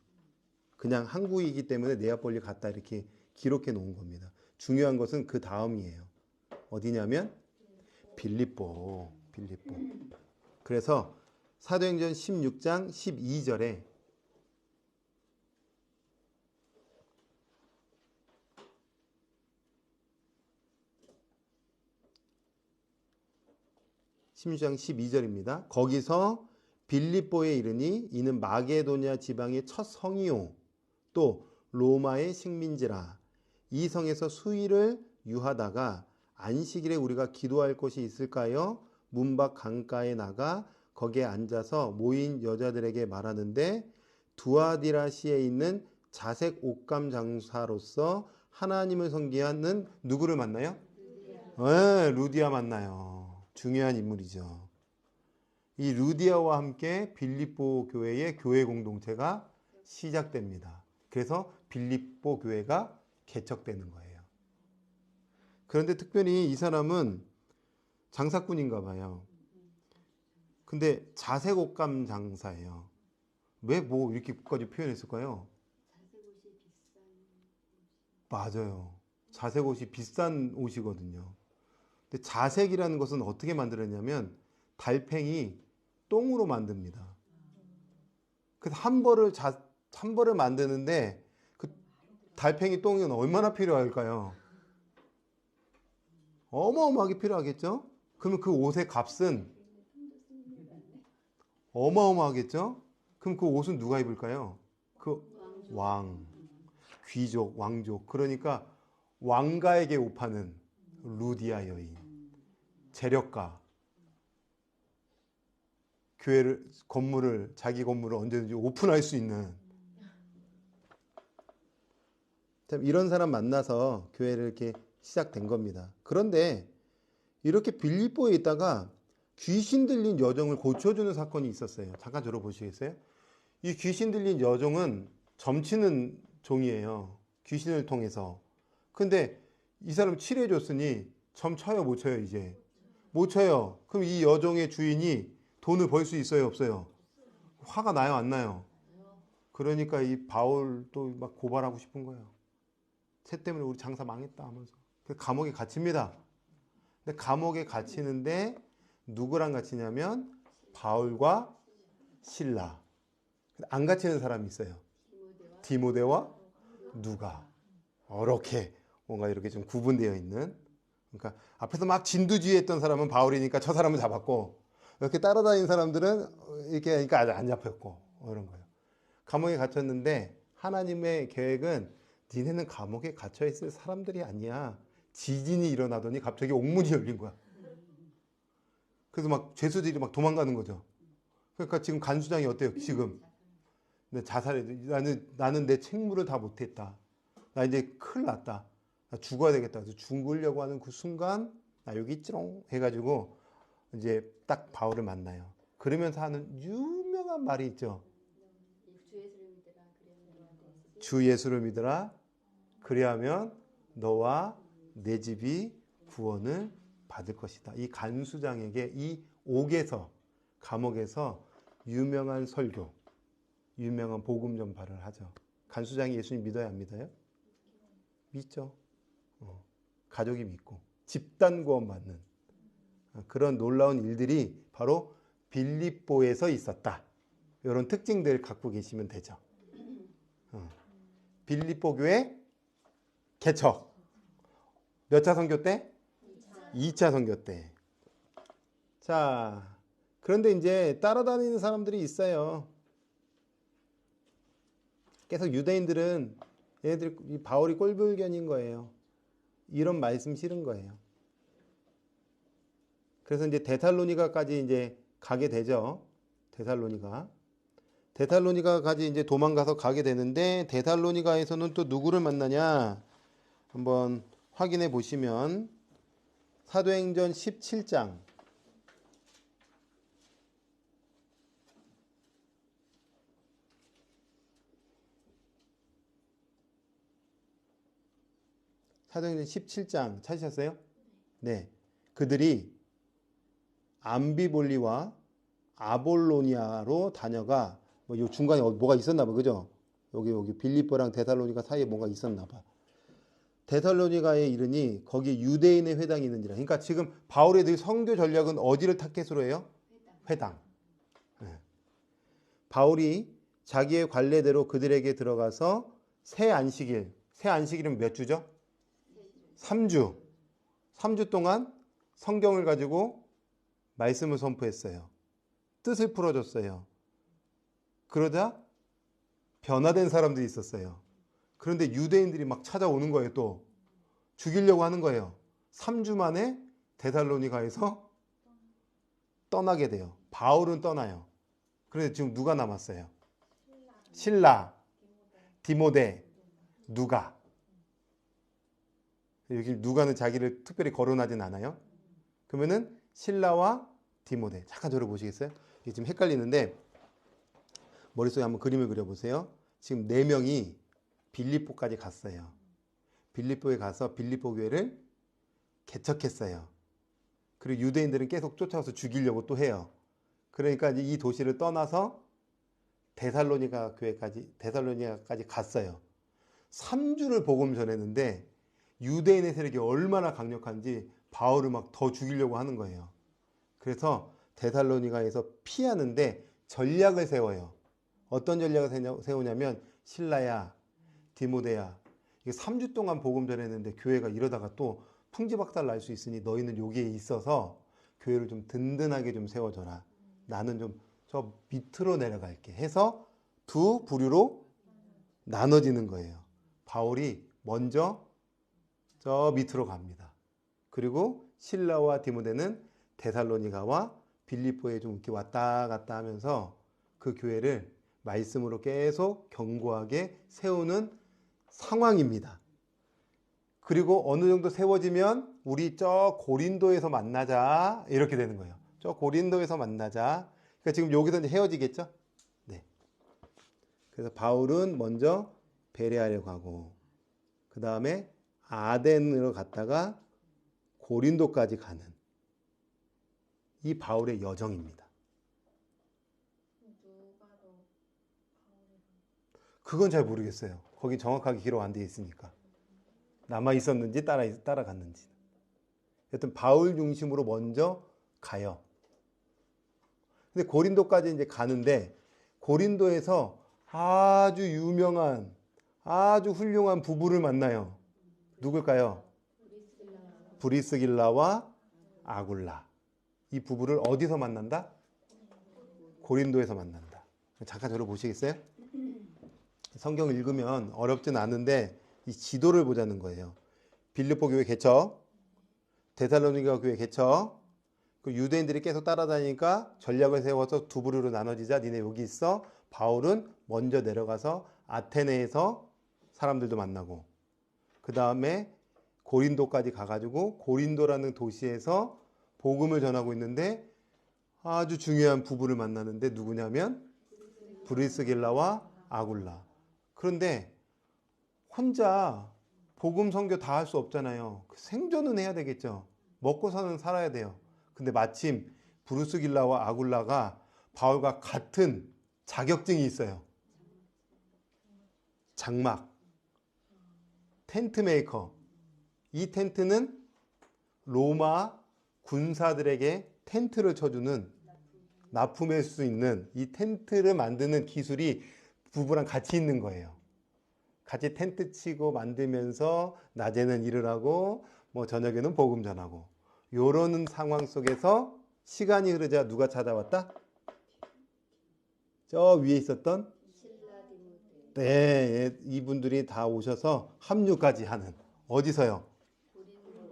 그냥 항구이기 때문에 네아폴리 갔다 이렇게 기록해 놓은 겁니다. 중요한 것은 그 다음이에요. 어디냐면 빌립보. 그래서 사도행전 16장 12절에 (16장 12절입니다) 거기서 빌립보에 이르니 이는 마게도냐 지방의 첫 성이요 또 로마의 식민지라. 이 성에서 수일을 유하다가 안식일에 우리가 기도할 곳이 있을까요? 문밖 강가에 나가 거기에 앉아서 모인 여자들에게 말하는데 두아디라시에 있는 자색 옷감 장사로서 하나님을 섬기는 누구를 만나요? 루디아 만나요. 중요한 인물이죠. 이 루디아와 함께 빌립보 교회의 교회 공동체가 시작됩니다. 그래서 빌립보 교회가 개척되는 거예요. 그런데 특별히 이 사람은 장사꾼인가 봐요. 근데 자색 옷감 장사예요. 왜 이렇게까지 표현했을까요? 맞아요. 자색 옷이 비싼 옷이거든요. 근데 자색이라는 것은 어떻게 만들었냐면 달팽이 똥으로 만듭니다. 그래서 한 벌을 만드는데 그 달팽이 똥이 얼마나 필요할까요? 어마어마하게 필요하겠죠? 그러면 그 옷의 값은 어마어마하겠죠? 그럼 그 옷은 누가 입을까요? 그 왕, 귀족, 왕족. 그러니까 왕가에게 옷 파는 루디아 여인, 재력가, 자기 건물을 언제든지 오픈할 수 있는. 참 이런 사람 만나서 교회를 이렇게 시작된 겁니다. 그런데 이렇게 빌립보에 있다가 귀신 들린 여종을 고쳐주는 사건이 있었어요. 잠깐 들어보시겠어요? 이 귀신 들린 여종은 점치는 종이에요. 귀신을 통해서. 근데 이 사람 치료해줬으니 점 쳐요, 못 쳐요, 이제? 못 쳐요. 그럼 이 여종의 주인이 돈을 벌 수 있어요, 없어요? 화가 나요, 안 나요? 그러니까 이 바울도 막 고발하고 싶은 거예요. 쟤 때문에 우리 장사 망했다 하면서. 감옥에 갇힙니다. 근데 감옥에 갇히는데 누구랑 갇히냐면 바울과 실라. 안 갇히는 사람이 있어요. 디모데와 누가. 이렇게 뭔가 이렇게 좀 구분되어 있는. 그러니까 앞에서 막 진두지휘했던 사람은 바울이니까 저 사람을 잡았고 이렇게 따라다니는 사람들은 이렇게 하니까 아직 안 잡혔고 이런 거예요. 감옥에 갇혔는데 하나님의 계획은 니네는 감옥에 갇혀 있을 사람들이 아니야. 지진이 일어나더니 갑자기 옥문이 열린 거야. 그래서 막 죄수들이 막 도망가는 거죠. 그러니까 지금 간수장이 어때요? 지금 자살해. 나는 내 책무를 다 못했다. 나 이제 큰일 났다. 나 죽어야 되겠다. 그래서 죽으려고 하는 그 순간 나 여기 있지롱 해가지고 이제 딱 바울을 만나요. 그러면서 하는 유명한 말이 있죠. 주 예수를 믿으라. 그리하면 너와 내 집이 구원을 받을 것이다. 이 간수장에게 이 옥에서 감옥에서 유명한 설교, 유명한 복음 전파를 하죠. 간수장이 예수님 믿어요, 안 믿어요? 믿죠. 가족이 믿고 집단 구원 받는 그런 놀라운 일들이 바로 빌립보에서 있었다. 이런 특징들 갖고 계시면 되죠. 빌립보 교회 개척. 몇 차 선교 때? 2차 선교 때. 자, 그런데 이제 따라다니는 사람들이 있어요. 계속 유대인들은 얘네들 바울이 꼴불견인 거예요. 이런 말씀 싫은 거예요. 그래서 이제 데살로니가까지 이제 가게 되죠. 데살로니가까지 이제 도망가서 가게 되는데 데살로니가에서는 또 누구를 만나냐? 한번 확인해 보시면 사도행전 17장 사도행전 17장 찾으셨어요? 네. 그들이 암비볼리와 아볼로니아로 다녀가 뭐 요 중간에 뭐가 있었나 봐. 그죠? 여기 빌립보랑 데살로니가 사이에 뭔가 있었나 봐. 데살로니가에 이르니 거기 유대인의 회당이 있는지라. 그러니까 지금 바울의 늘 선교 전략은 어디를 타겟으로 해요? 회당. 네. 바울이 자기의 관례대로 그들에게 들어가서 새 안식일은 몇 주죠? 3주. 3주 동안 성경을 가지고 말씀을 선포했어요. 뜻을 풀어줬어요. 그러자 변화된 사람들이 있었어요. 그런데 유대인들이 막 찾아오는 거예요. 또 죽이려고 하는 거예요. 3주 만에 데살로니가에서 떠나게 돼요. 바울은 떠나요. 그런데 지금 누가 남았어요? 실라, 디모데, 누가. 여기 누가는 자기를 특별히 거론하진 않아요. 그러면은 실라와 디모데. 잠깐 들어보시겠어요? 이게 지금 헷갈리는데 머릿속에 한번 그림을 그려보세요. 지금 4명이 빌립보까지 갔어요. 빌립보에 가서 빌립보 교회를 개척했어요. 그리고 유대인들은 계속 쫓아와서 죽이려고 또 해요. 그러니까 이제 이 도시를 떠나서 데살로니가까지 갔어요. 3주를 복음 전했는데 유대인의 세력이 얼마나 강력한지 바울을 막 더 죽이려고 하는 거예요. 그래서 데살로니가에서 피하는데 전략을 세워요. 어떤 전략을 세우냐면 실라야, 디모데야, 이게 3주 동안 복음 전했는데 교회가 이러다가 또 풍지박살 날 수 있으니 너희는 여기에 있어서 교회를 좀 든든하게 좀 세워줘라. 나는 좀 저 밑으로 내려갈게 해서 두 부류로 나눠지는 거예요. 바울이 먼저 저 밑으로 갑니다. 그리고 실라와 디모데는 데살로니가와 빌립보에 좀 이렇게 왔다 갔다 하면서 그 교회를 말씀으로 계속 견고하게 세우는 상황입니다. 그리고 어느 정도 세워지면 우리 저 고린도에서 만나자 이렇게 되는 거예요. 저 고린도에서 만나자. 그러니까 지금 여기서 이제 헤어지겠죠? 네. 그래서 바울은 먼저 베레아를 가고 그 다음에 아덴으로 갔다가 고린도까지 가는 이 바울의 여정입니다. 그건 잘 모르겠어요. 거기 정확하게 기록 안 되어 있으니까. 남아 있었는지 따라갔는지. 여튼 바울 중심으로 먼저 가요. 근데 고린도까지 이제 가는데 고린도에서 아주 유명한 아주 훌륭한 부부를 만나요. 누굴까요? 브리스길라와 아굴라. 이 부부를 어디서 만난다? 고린도에서 만난다. 잠깐 저를 보시겠어요? 성경 읽으면 어렵진 않은데 이 지도를 보자는 거예요. 빌립보 교회 개척, 데살로니가 교회 개척, 그 유대인들이 계속 따라다니니까 전략을 세워서 두 부류로 나눠지자. 니네 여기 있어. 바울은 먼저 내려가서 아테네에서 사람들도 만나고 그 다음에 고린도까지 가가지고 고린도라는 도시에서 복음을 전하고 있는데 아주 중요한 부부를 만나는데 누구냐면 브리스길라와 아굴라. 그런데 혼자 복음 선교 다 할 수 없잖아요. 생존은 해야 되겠죠. 먹고서는 살아야 돼요. 근데 마침 브리스길라와 아굴라가 바울과 같은 자격증이 있어요. 장막, 텐트 메이커. 이 텐트는 로마 군사들에게 텐트를 쳐주는, 납품할 수 있는 이 텐트를 만드는 기술이 부부랑 같이 있는 거예요. 같이 텐트 치고 만들면서 낮에는 일을 하고 뭐 저녁에는 복음 전하고 요런 상황 속에서 시간이 흐르자 누가 찾아왔다? 저 위에 있었던 네, 이분들이 다 오셔서 합류까지 하는 어디서요?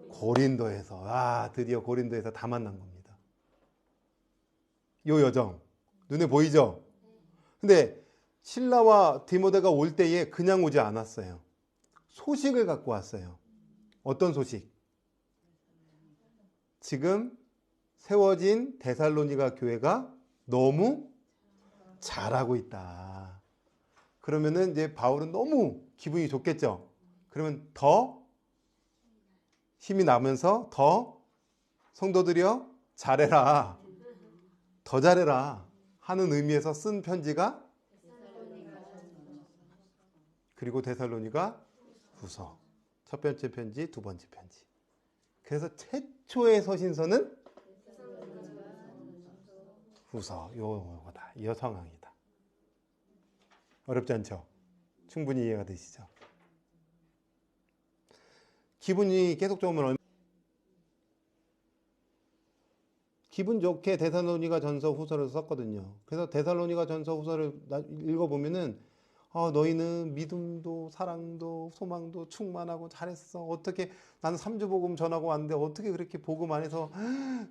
고린도에서. 아, 드디어 고린도에서 다 만난 겁니다. 요 여정 눈에 보이죠? 근데 실라와 디모데가 올 때에 그냥 오지 않았어요. 소식을 갖고 왔어요. 어떤 소식? 지금 세워진 데살로니가 교회가 너무 잘하고 있다. 그러면은 이제 바울은 너무 기분이 좋겠죠. 그러면 더 힘이 나면서 더 성도들이여 잘해라. 더 잘해라 하는 의미에서 쓴 편지가 그리고 데살로니가 후서. 첫 번째 편지, 두 번째 편지. 그래서 최초의 서신서는 후서. 요거다. 이 상황이다. 어렵지 않죠? 충분히 이해가 되시죠? 기분이 계속 좋으면 기분 좋게 데살로니가 전서 후서를 썼거든요. 그래서 데살로니가 전서 후서를 읽어보면은 너희는 믿음도 사랑도 소망도 충만하고 잘했어. 어떻게 나는 3주 복음 전하고 왔는데 어떻게 그렇게 복음 안에서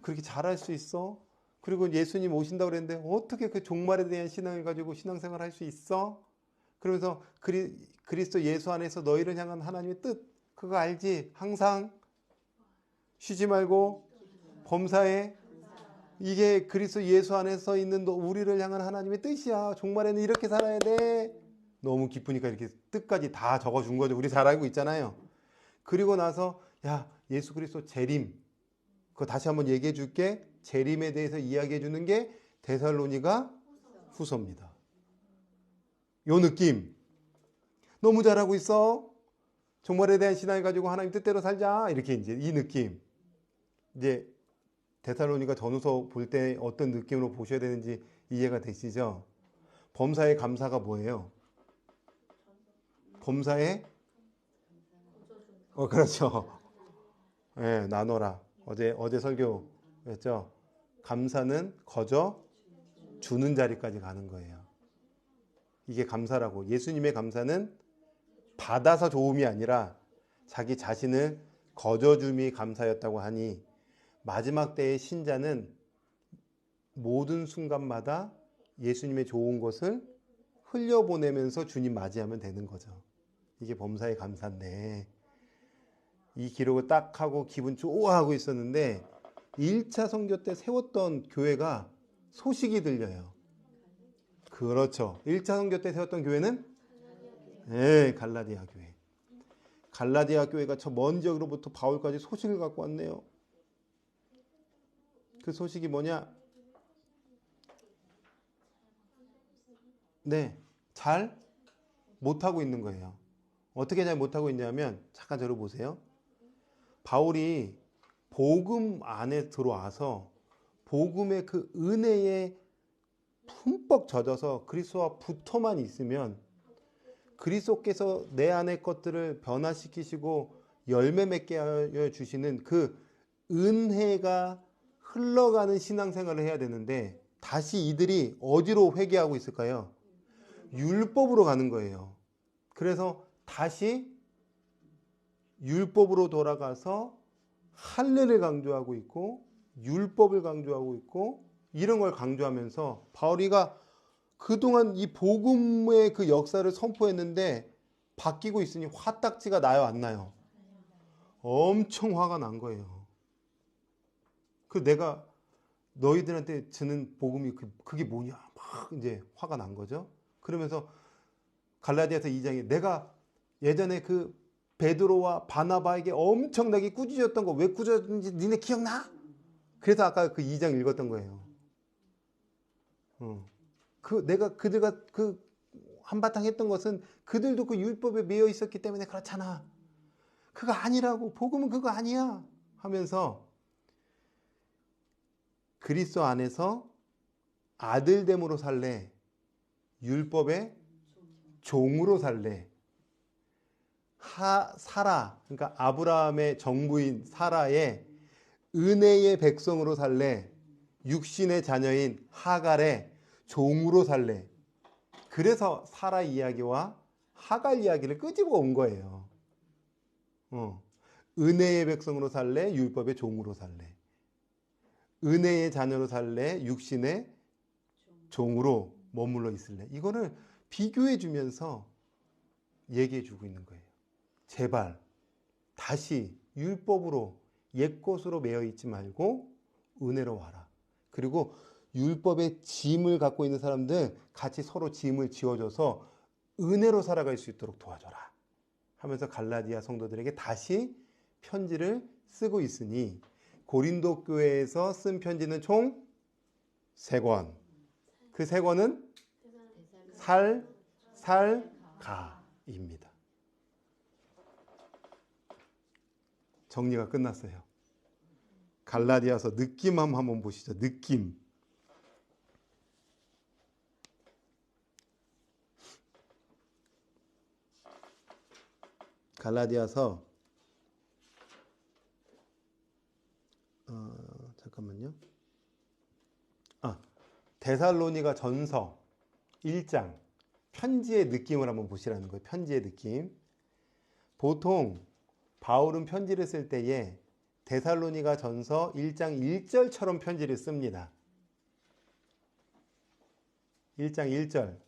그렇게 잘할 수 있어? 그리고 예수님 오신다고 그랬는데 어떻게 그 종말에 대한 신앙을 가지고 신앙생활 할 수 있어? 그러면서 그리스도 예수 안에서 너희를 향한 하나님의 뜻 그거 알지? 항상 쉬지 말고 범사에 이게 그리스도 예수 안에서 있는 우리를 향한 하나님의 뜻이야. 종말에는 이렇게 살아야 돼. 너무 기쁘니까 이렇게 뜻까지 다 적어준 거죠. 우리 잘 알고 있잖아요. 그리고 나서 야 예수 그리스도 재림 그거 다시 한번 얘기해 줄게. 재림에 대해서 이야기해 주는 게 데살로니가 후서입니다. 요 느낌 너무 잘하고 있어. 종말에 대한 신앙을 가지고 하나님 뜻대로 살자. 이렇게 이제 이 느낌. 이제 데살로니가 전후서 볼 때 어떤 느낌으로 보셔야 되는지 이해가 되시죠? 범사의 감사가 뭐예요? 범사의 그렇죠. 예, 나눠라. 어제 설교였죠. 감사는 거저 주는 자리까지 가는 거예요. 이게 감사라고. 예수님의 감사는 받아서 좋음이 아니라 자기 자신을 거저 줌이 감사였다고 하니 마지막 때의 신자는 모든 순간마다 예수님의 좋은 것을 흘려보내면서 주님 맞이하면 되는 거죠. 이게 범사의 감사인데 이 기록을 딱 하고 기분 좋아하고 있었는데 1차 선교 때 세웠던 교회가 소식이 들려요. 그렇죠. 1차 선교 때 세웠던 교회는 네, 갈라디아 교회. 갈라디아 교회가 저 먼 지역으로부터 바울까지 소식을 갖고 왔네요. 그 소식이 뭐냐? 네, 잘 못하고 있는 거예요. 어떻게 잘 못하고 있냐면 잠깐 저를 보세요. 바울이 복음 안에 들어와서 복음의 그 은혜에 흠뻑 젖어서 그리스도와 붙어만 있으면 그리스도께서 내 안의 것들을 변화시키시고 열매 맺게 하여 주시는 그 은혜가 흘러가는 신앙생활을 해야 되는데 다시 이들이 어디로 회귀하고 있을까요? 율법으로 가는 거예요. 그래서 다시 율법으로 돌아가서 할례를 강조하고 있고 율법을 강조하고 있고 이런 걸 강조하면서 바울이가 그동안 이 복음의 그 역사를 선포했는데 바뀌고 있으니 화딱지가 나요, 안 나요? 엄청 화가 난 거예요. 그 내가 너희들한테 주는 복음이 그게 뭐냐? 막 이제 화가 난 거죠. 그러면서 갈라디아서 2장에 내가 예전에 그 베드로와 바나바에게 엄청나게 꾸짖었던 거 왜 꾸짖었는지 니네 기억나? 그래서 아까 그 2장 읽었던 거예요. 내가 그들과 그 한바탕 했던 것은 그들도 그 율법에 매여 있었기 때문에 그렇잖아. 그거 아니라고. 복음은 그거 아니야. 하면서 그리스도 안에서 아들됨으로 살래. 율법의 종으로 살래. 사라, 그러니까 아브라함의 정부인 사라의 은혜의 백성으로 살래. 육신의 자녀인 하갈의 종으로 살래. 그래서 사라 이야기와 하갈 이야기를 끄집어 온 거예요. 은혜의 백성으로 살래. 율법의 종으로 살래. 은혜의 자녀로 살래. 육신의 종으로 머물러 있을래. 이거를 비교해 주면서 얘기해 주고 있는 거예요. 제발 다시 율법으로 옛것으로 매여 있지 말고 은혜로 와라. 그리고 율법의 짐을 갖고 있는 사람들 같이 서로 짐을 지어줘서 은혜로 살아갈 수 있도록 도와줘라 하면서 갈라디아 성도들에게 다시 편지를 쓰고 있으니 고린도 교회에서 쓴 편지는 총 3권. 그 3권은 살가입니다. 정리가 끝났어요. 갈라디아서 느낌 한번 보시죠. 느낌. 갈라디아서 잠깐만요. 데살로니가 전서 1장 편지의 느낌을 한번 보시라는 거예요. 편지의 느낌. 보통 바울은 편지를 쓸 때에 데살로니가 전서 1장 1절처럼 편지를 씁니다. 1장 1절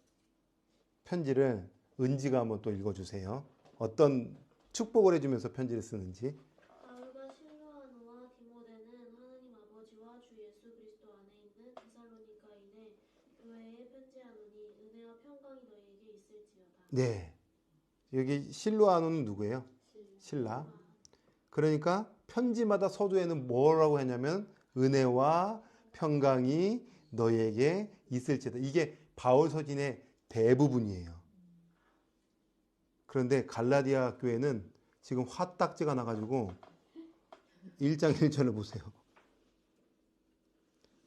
편지를 은지가 한번 또 읽어주세요. 어떤 축복을 해주면서 편지를 쓰는지. 바울과 실로아노와 디모데는 하나님 아버지와 주 예수 그리스도 안에 있는 데살로니가인의 교회에 편지하노니 은혜와 평강이 너희에게 있을지어다. 네, 여기 실로아노는 누구예요? 신라. 그러니까 편지마다 서두에는 뭐라고 했냐면 은혜와 평강이 너희에게 있을지어다. 이게 바울 서신의 대부분이에요. 그런데 갈라디아 교회는 지금 화딱지가 나가지고 1장 1절을 보세요.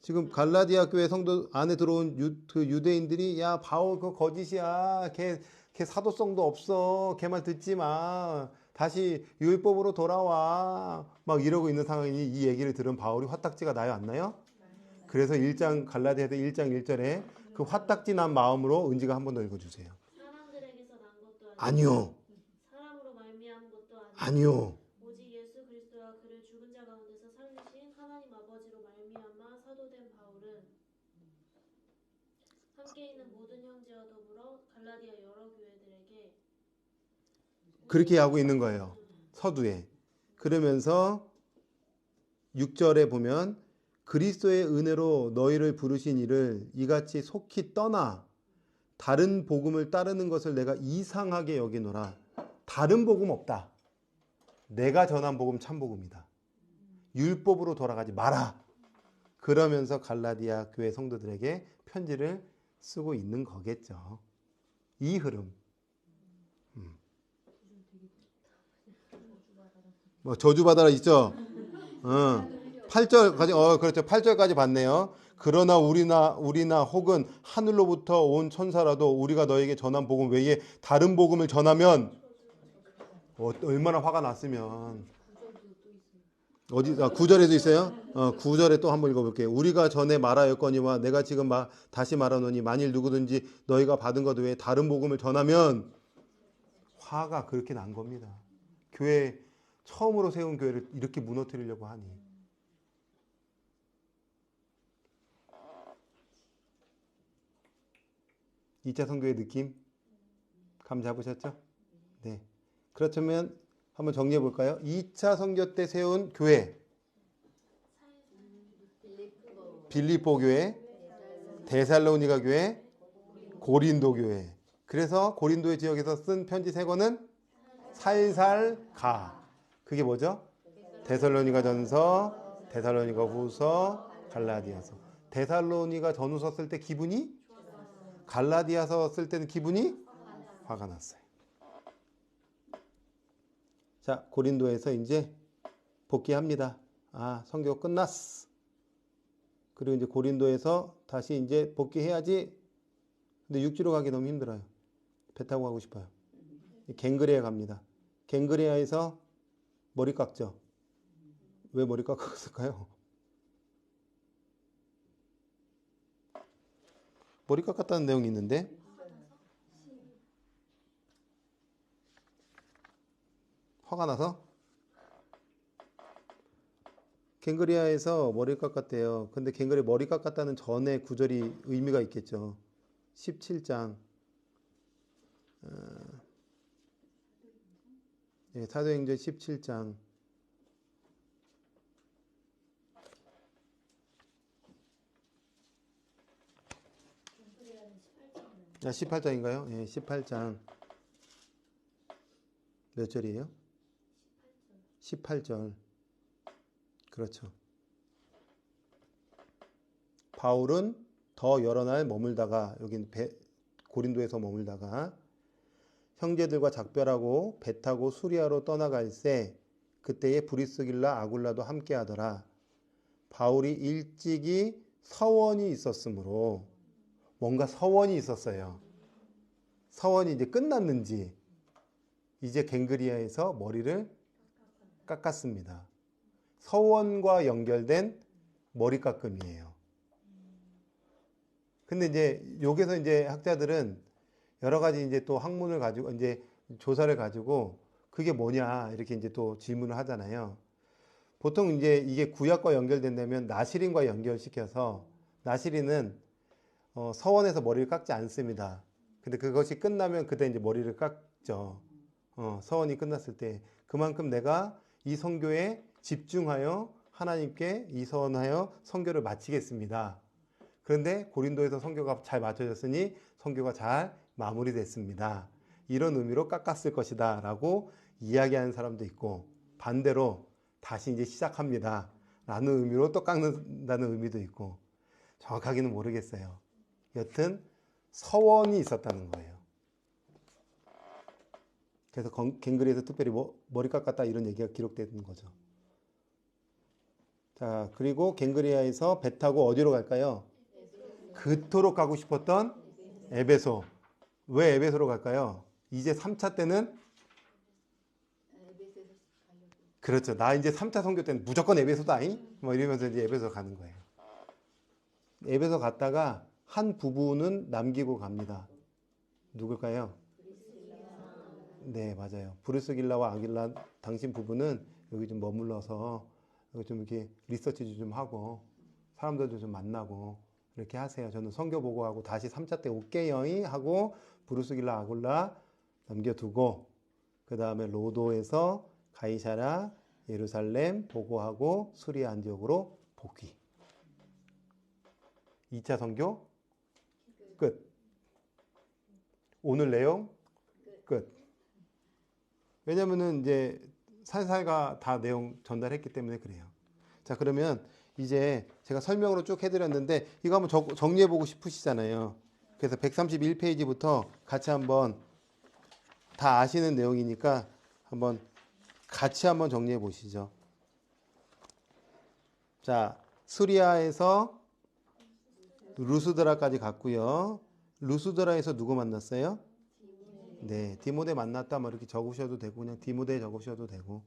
지금 갈라디아 교회 성도 안에 들어온 그 유대인들이 야 바울 그거 거짓이야. 걔 사도성도 없어. 걔 말 듣지 마. 다시 율법으로 돌아와. 막 이러고 있는 상황이니 이 얘기를 들은 바울이 화딱지가 나요 안 나요? 그래서 1장 갈라디아서 1장 1절에 그 화딱지 난 마음으로 은지가 한 번 더 읽어주세요. 사람들에게서 난 것도 아니요. 사람으로 말미암은 것도 아니요. 오직 예수 그리스도와 그를 죽은 자 가운데서 살리신 하나님 아버지로 말미암아 사도된 바울은 함께 있는 모든 형제와 더불어 갈라디아 여러 교회들에게 그렇게 하고 있는 거예요. 서두에. 그러면서 6절에 보면 그리스도의 은혜로 너희를 부르신 이를 이같이 속히 떠나 다른 복음을 따르는 것을 내가 이상하게 여기노라. 다른 복음 없다. 내가 전한 복음 참 복음이다. 율법으로 돌아가지 마라. 그러면서 갈라디아 교회 성도들에게 편지를 쓰고 있는 거겠죠. 이 흐름. 뭐 저주받아라 있죠. 8절까지 그렇죠. 8절까지 봤네요. 그러나 우리나 혹은 하늘로부터 온 천사라도 우리가 너에게 전한 복음 외에 다른 복음을 전하면 얼마나 화가 났으면. 어디 9절에도 있어요? 9절에 또 한번 읽어볼게요. 우리가 전에 말하였거니와 내가 지금 다시 말하노니 만일 누구든지 너희가 받은 것 외에 다른 복음을 전하면 화가 그렇게 난 겁니다. 교회 처음으로 세운 교회를 이렇게 무너뜨리려고 하니. 이차 선교의 느낌 감 잡으셨죠? 네. 그렇다면 한번 정리해 볼까요? 2차 선교 때 세운 교회. 빌립보 교회, 데살로니가 교회, 고린도 교회. 그래서 고린도의 지역에서 쓴 편지 세 권은 살살 가. 그게 뭐죠? 데살로니가 전서, 데살로니가 후서, 갈라디아서. 데살로니가 전후서 쓸 때 기분이, 갈라디아서 쓸 때는 기분이 화가 났어요. 자, 고린도에서 이제 복귀합니다. 선교 끝났어. 그리고 이제 고린도에서 다시 이제 복귀해야지. 근데 육지로 가기 너무 힘들어요. 배 타고 가고 싶어요. 갱그레아 갑니다. 갱그레아에서 머리 깎죠. 왜 머리 깎았을까요? 머리 깎았다는 내용이 있는데 화가 나서 갱그리아에서 머리 깎았대요. 근데 갱그리아 머리 깎았다는 전에 구절이 의미가 있겠죠. 17장 사도행전 17장 18장인가요? 18장 몇 절이에요? 18절. 그렇죠. 바울은 더 여러 날 머물다가 여긴 고린도에서 머물다가 형제들과 작별하고 배 타고 수리아로 떠나갈새 그때에 브리스길라 아굴라도 함께 하더라. 바울이 일찍이 서원이 있었으므로 뭔가 서원이 있었어요. 서원이 이제 끝났는지 이제 갱그리아에서 머리를 깎았습니다. 서원과 연결된 머리 깎음이에요. 근데 이제 여기서 이제 학자들은 여러 가지 이제 또 학문을 가지고 이제 조사를 가지고 그게 뭐냐 이렇게 이제 또 질문을 하잖아요. 보통 이제 이게 구약과 연결된다면 나시린과 연결시켜서 나시린은 서원에서 머리를 깎지 않습니다. 근데 그것이 끝나면 그때 이제 머리를 깎죠. 서원이 끝났을 때 그만큼 내가 이 선교에 집중하여 하나님께 이선하여 선교를 마치겠습니다. 그런데 고린도에서 선교가 잘 맞춰졌으니 선교가 잘 마무리됐습니다. 이런 의미로 깎았을 것이다 라고 이야기하는 사람도 있고 반대로 다시 이제 시작합니다 라는 의미로 또 깎는다는 의미도 있고 정확하게는 모르겠어요. 여튼 서원이 있었다는 거예요. 그래서 갱그리에서 특별히 머리 깎았다 이런 얘기가 기록되는 거죠. 자, 자, 그리고 갱그리아에서 배 타고 어디로 갈까요? 그토록 가고 싶었던 에베소. 왜 에베소로 갈까요? 이제 3차 때는 에베소에서 가려고. 그렇죠. 나 이제 3차 선교 때는 무조건 에베소다잉? 뭐 이러면서 이제 에베소 가는 거예요. 에베소 갔다가 한 부부는 남기고 갑니다. 누굴까요? 네, 맞아요. 브루스길라와 아길라 당신 부부는 여기 좀 머물러서 여기 좀 이렇게 리서치도 좀 하고 사람들도 좀 만나고 이렇게 하세요. 저는 선교 보고하고 다시 3차 때 올게요 하고 브루스길라 아굴라 남겨두고 그 다음에 로도에서 가이사라 예루살렘 보고하고 수리아 안디옥으로 복귀. 2차 선교 끝. 오늘 내용 끝. 왜냐면은 이제 살살가 다 내용 전달했기 때문에 그래요. 자, 그러면 이제 제가 설명으로 쭉 해드렸는데 이거 한번 정리해보고 싶으시잖아요. 그래서 131페이지부터 같이 한번 다 아시는 내용이니까 한번 같이 한번 정리해 보시죠. 자, 수리아에서 루스드라까지 갔고요. 루스드라에서 누구 만났어요? 네, 디모데 만났다 뭐 이렇게 적으셔도 되고 그냥 디모데 적으셔도 되고.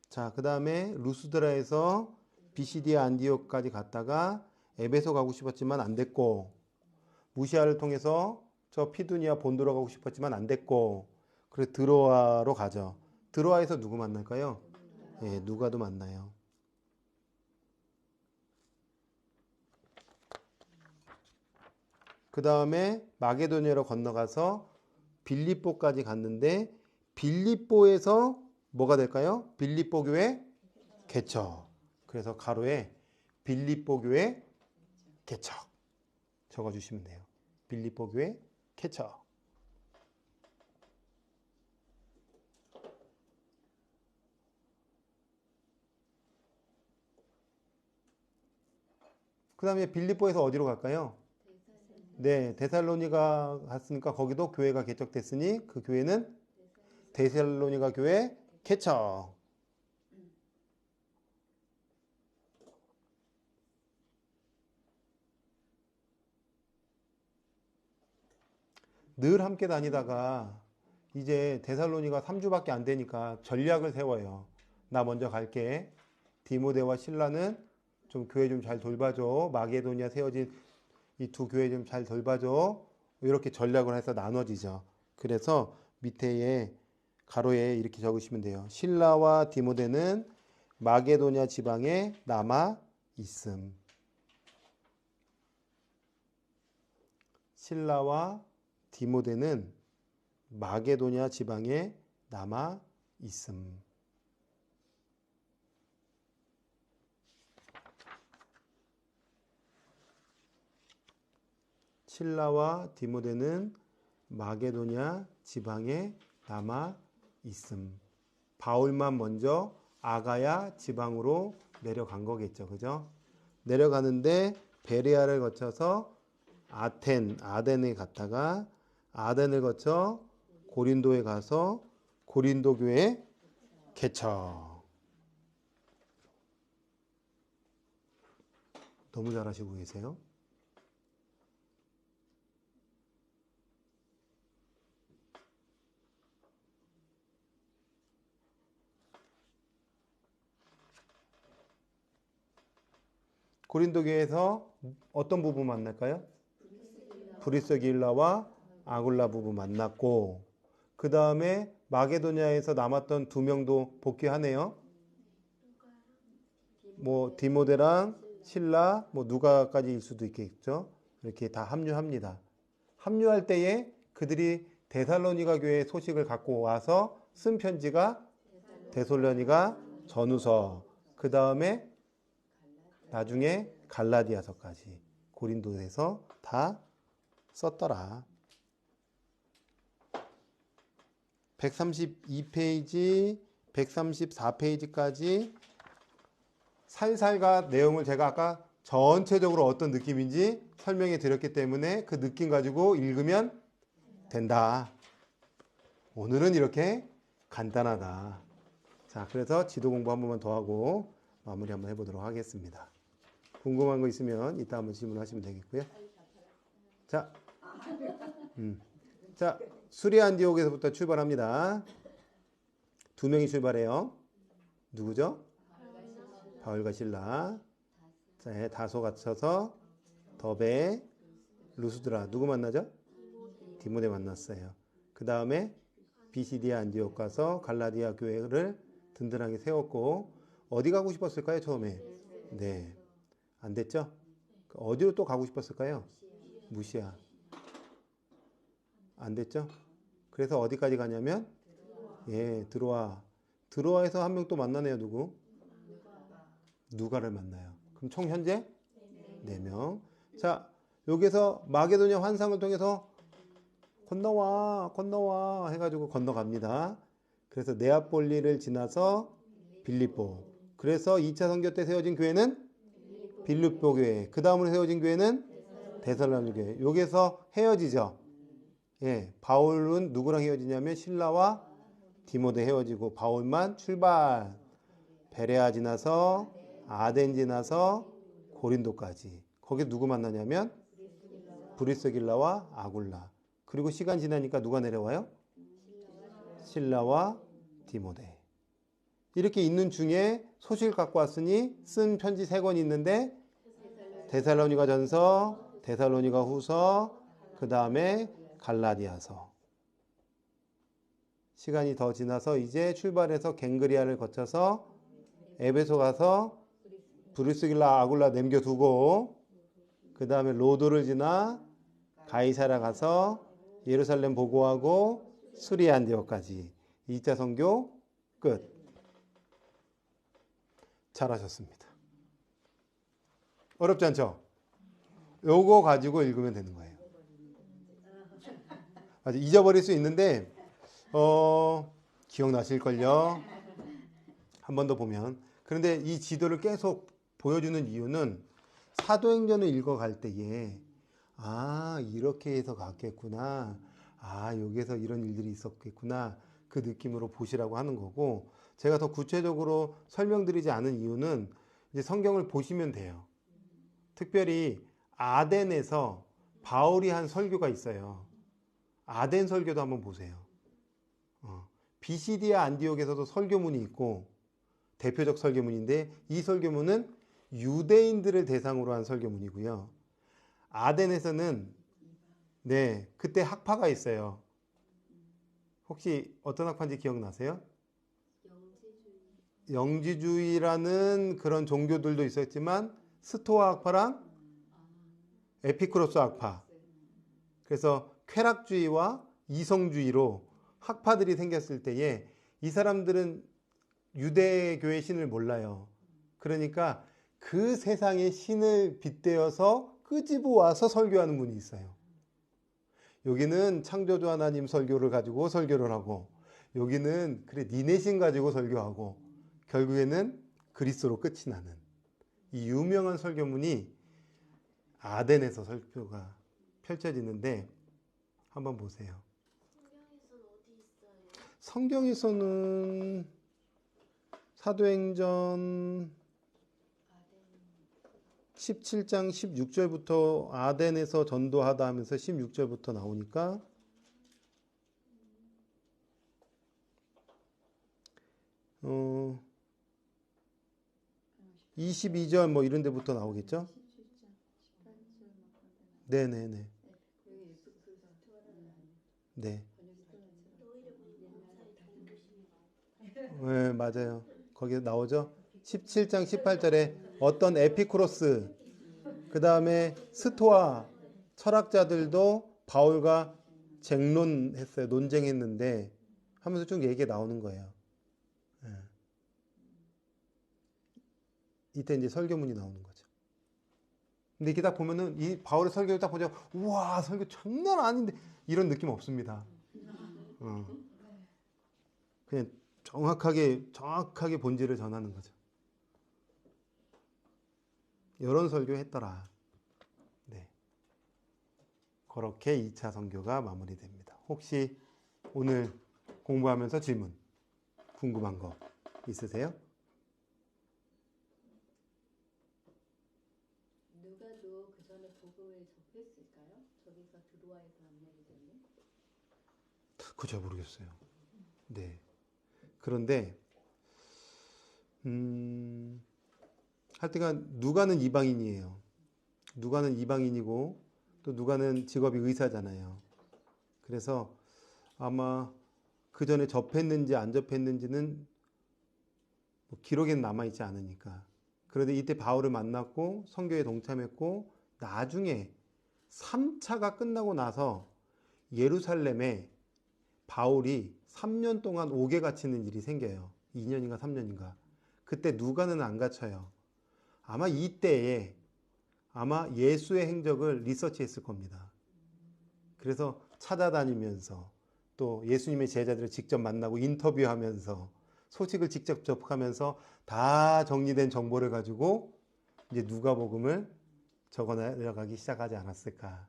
자, 그 다음에 루스드라에서 비시디아 안디옥까지 갔다가 에베소 가고 싶었지만 안 됐고, 무시아를 통해서 저 피두니아 본도로 가고 싶었지만 안 됐고, 그래서 드로아로 가죠. 드로아에서 누구 만날까요? 예, 누가도 만나요. 그 다음에 마게도니아로 건너가서 빌립보까지 갔는데 빌립보에서 뭐가 될까요? 빌립보 교회 개척. 그래서 가로에 빌립보 교회 개척 적어주시면 돼요. 빌립보 교회 개척. 그 다음에 빌립보에서 어디로 갈까요? 네, 데살로니가 갔으니까 거기도 교회가 개척됐으니 그 교회는 데살로니가 교회 개척. 늘 함께 다니다가 이제 데살로니가 3주밖에 안 되니까 전략을 세워요. 나 먼저 갈게. 디모데와 실라는 좀 교회 좀 잘 돌봐줘. 마게도니아 세워진 이 두 교회 좀 잘 돌봐줘. 이렇게 전략을 해서 나눠지죠. 그래서 밑에 가로에 이렇게 적으시면 돼요. 실라와 디모데는 마게도니아 지방에 남아 있음. 실라와 디모데는 마게도니아 지방에 남아 있음. 실라와 디모데는 마게도니아 지방에 남아 있음. 바울만 먼저 아가야 지방으로 내려간 거겠죠. 그죠? 내려가는데 베레아를 거쳐서 아덴에 갔다가 아덴을 거쳐 고린도에 가서 고린도 교회 개척. 너무 잘하시고 계세요. 고린도 교회에서 어떤 부부 만날까요? 브리스길라와 아굴라 부부 만났고, 그 다음에 마게도니아에서 남았던 두 명도 복귀하네요. 뭐 디모데랑 실라, 뭐 누가까지일 수도 있겠죠. 이렇게 다 합류합니다. 합류할 때에 그들이 데살로니가 교회 소식을 갖고 와서 쓴 편지가 데살로니가 전후서, 그 다음에 나중에 갈라디아서까지 고린도에서 다 썼더라. 132페이지, 134페이지까지 살살가 내용을 제가 아까 전체적으로 어떤 느낌인지 설명해 드렸기 때문에 그 느낌 가지고 읽으면 된다. 오늘은 이렇게 간단하다. 자, 그래서 지도 공부 한 번만 더 하고 마무리 한번 해보도록 하겠습니다. 궁금한 거 있으면 이따 한번 질문하시면 되겠고요. 자, 자, 수리 안디옥에서부터 출발합니다. 두 명이 출발해요. 누구죠? 바울과 실라. 자, 다소 갇혀서 더베, 루스드라. 누구 만나죠? 디모데 만났어요. 그 다음에 비시디아 안디옥 가서 갈라디아 교회를 든든하게 세웠고, 어디 가고 싶었을까요, 처음에? 네. 안 됐죠? 어디로 또 가고 싶었을까요? 무시아. 안 됐죠? 그래서 어디까지 가냐면, 예, 드로아에서 한 명 또 만나네요. 누구? 누가를 만나요. 그럼 총 현재 4명. 자, 여기서 마게도냐 환상을 통해서 건너와 해가지고 건너갑니다. 그래서 네아폴리를 지나서 빌립보. 그래서 2차 선교 때 세워진 교회는 빌립보 교회. 그 다음으로 세워진 교회는 데살로니가 교회. 여기서 헤어지죠. 예, 바울은 누구랑 헤어지냐면 실라와 디모데 헤어지고 바울만 출발. 베레아 지나서 아덴 지나서 고린도까지. 거기 누구 만나냐면 브리스길라와 아굴라. 그리고 시간 지나니까 누가 내려와요? 실라와 디모데. 이렇게 있는 중에 소식 갖고 왔으니 쓴 편지 3권이 있는데 데살로니가 전서, 데살로니가 후서, 그 다음에 갈라디아서. 시간이 더 지나서 이제 출발해서 갱그리아를 거쳐서 에베소 가서 브리스길라 아굴라 남겨두고, 그 다음에 로도를 지나 가이사랴 가서 예루살렘 보고하고 수리 안디옥까지 2차 선교 끝. 잘하셨습니다. 어렵지 않죠? 요거 가지고 읽으면 되는 거예요. 맞아, 잊어버릴 수 있는데 기억나실걸요? 한 번 더 보면. 그런데 이 지도를 계속 보여주는 이유는 사도행전을 읽어갈 때에 이렇게 해서 갔겠구나. 여기에서 이런 일들이 있었겠구나. 그 느낌으로 보시라고 하는 거고, 제가 더 구체적으로 설명드리지 않은 이유는 이제 성경을 보시면 돼요. 특별히 아덴에서 바울이 한 설교가 있어요. 아덴 설교도 한번 보세요. 비시디아 안디옥에서도 설교문이 있고, 대표적 설교문인데 이 설교문은 유대인들을 대상으로 한 설교문이고요. 아덴에서는 그때 학파가 있어요. 혹시 어떤 학파인지 기억나세요? 영지주의라는 그런 종교들도 있었지만 스토아 학파랑 에피쿠로스 학파. 그래서 쾌락주의와 이성주의로 학파들이 생겼을 때에 이 사람들은 유대교의 신을 몰라요. 그러니까 그 세상의 신을 빗대어서 끄집어 와서 설교하는 분이 있어요. 여기는 창조주 하나님 설교를 가지고 설교를 하고, 여기는 그래 니네 신 가지고 설교하고, 결국에는 그리스도로 끝이 나는 이 유명한 설교문이 아덴에서 설교가 펼쳐지는데 한번 보세요. 성경에서는 어디 있어요? 성경에서는 사도행전 17장 16절부터 아덴에서 전도하다 하면서 16절부터 나오니까 22절 뭐 이런 데부터 나오겠죠? 네네네. 네. 네, 맞아요. 거기에 나오죠? 17장 18절에 어떤 에피쿠로스, 그 다음에 스토아 철학자들도 바울과 쟁론했어요. 논쟁했는데 하면서 쭉 얘기가 나오는 거예요. 네. 이때 이제 설교문이 나오는 거죠. 근데 이렇게 딱 보면은 이 바울의 설교를 딱 보자, 우와, 설교 장난 아닌데 이런 느낌 없습니다. 그냥 정확하게 본질을 전하는 거죠. 이런 설교 했더라. 네. 그렇게 2차 선교가 마무리됩니다. 혹시 오늘 공부하면서 질문, 궁금한 거 있으세요? 누가도 그 전에 복음을 접했을까요? 저기서 드로아에서 만나기 전에. 그거 잘 모르겠어요. 네. 그런데 하여튼간 누가는 이방인이에요. 누가는 이방인이고 또 누가는 직업이 의사잖아요. 그래서 아마 그 전에 접했는지 안 접했는지는 뭐 기록에는 남아있지 않으니까. 그런데 이때 바울을 만났고 선교에 동참했고 나중에 3차가 끝나고 나서 예루살렘에 바울이 3년 동안 옥에 갇히는 일이 생겨요. 2년인가 3년인가. 그때 누가는 안 갇혀요. 아마 이때에 아마 예수의 행적을 리서치했을 겁니다. 그래서 찾아다니면서 또 예수님의 제자들을 직접 만나고 인터뷰하면서 소식을 직접 접하면서 다 정리된 정보를 가지고 이제 누가복음을 적어 나가기 시작하지 않았을까.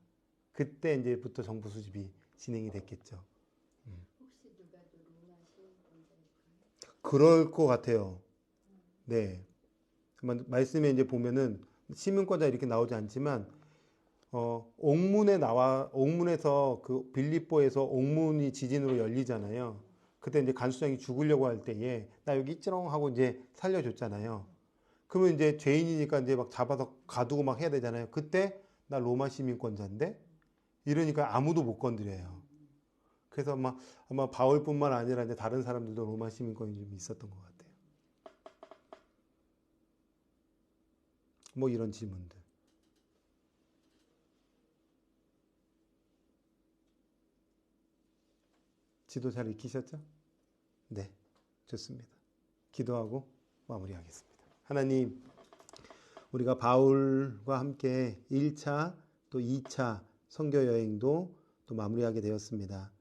그때 이제부터 정보 수집이 진행이 됐겠죠. 혹시 누가도 로마 시민권자일까요? 그럴 것 같아요. 네. 말씀에 이제 보면은 시민권자 이렇게 나오지 않지만 옥문에서 그 빌립보에서 옥문이 지진으로 열리잖아요. 그때 이제 간수장이 죽으려고 할 때에 나 여기 있지롱 하고 이제 살려줬잖아요. 그러면 이제 죄인이니까 이제 막 잡아서 가두고 막 해야 되잖아요. 그때 나 로마 시민권자인데 이러니까 아무도 못 건드려요. 그래서 아마 바울뿐만 아니라 이제 다른 사람들도 로마 시민권이 좀 있었던 것 같아요. 뭐 이런 질문들. 지도 잘 익히셨죠? 네, 좋습니다. 기도하고 마무리하겠습니다. 하나님, 우리가 바울과 함께 1차 또 2차 선교 여행도 또 마무리하게 되었습니다.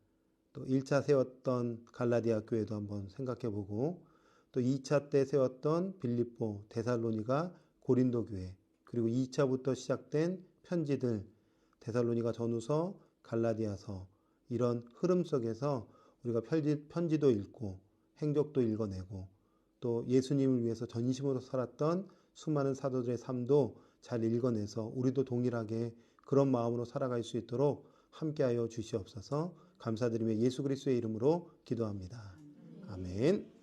또 1차 세웠던 갈라디아 교회도 한번 생각해보고 또 2차 때 세웠던 빌립보, 데살로니가, 고린도 교회 그리고 2차부터 시작된 편지들 데살로니가 전후서, 갈라디아서 이런 흐름 속에서 우리가 편지도 읽고 행적도 읽어내고 또 예수님을 위해서 전심으로 살았던 수많은 사도들의 삶도 잘 읽어내서 우리도 동일하게 그런 마음으로 살아갈 수 있도록 함께하여 주시옵소서. 감사드리며 예수 그리스도의 이름으로 기도합니다. 아멘.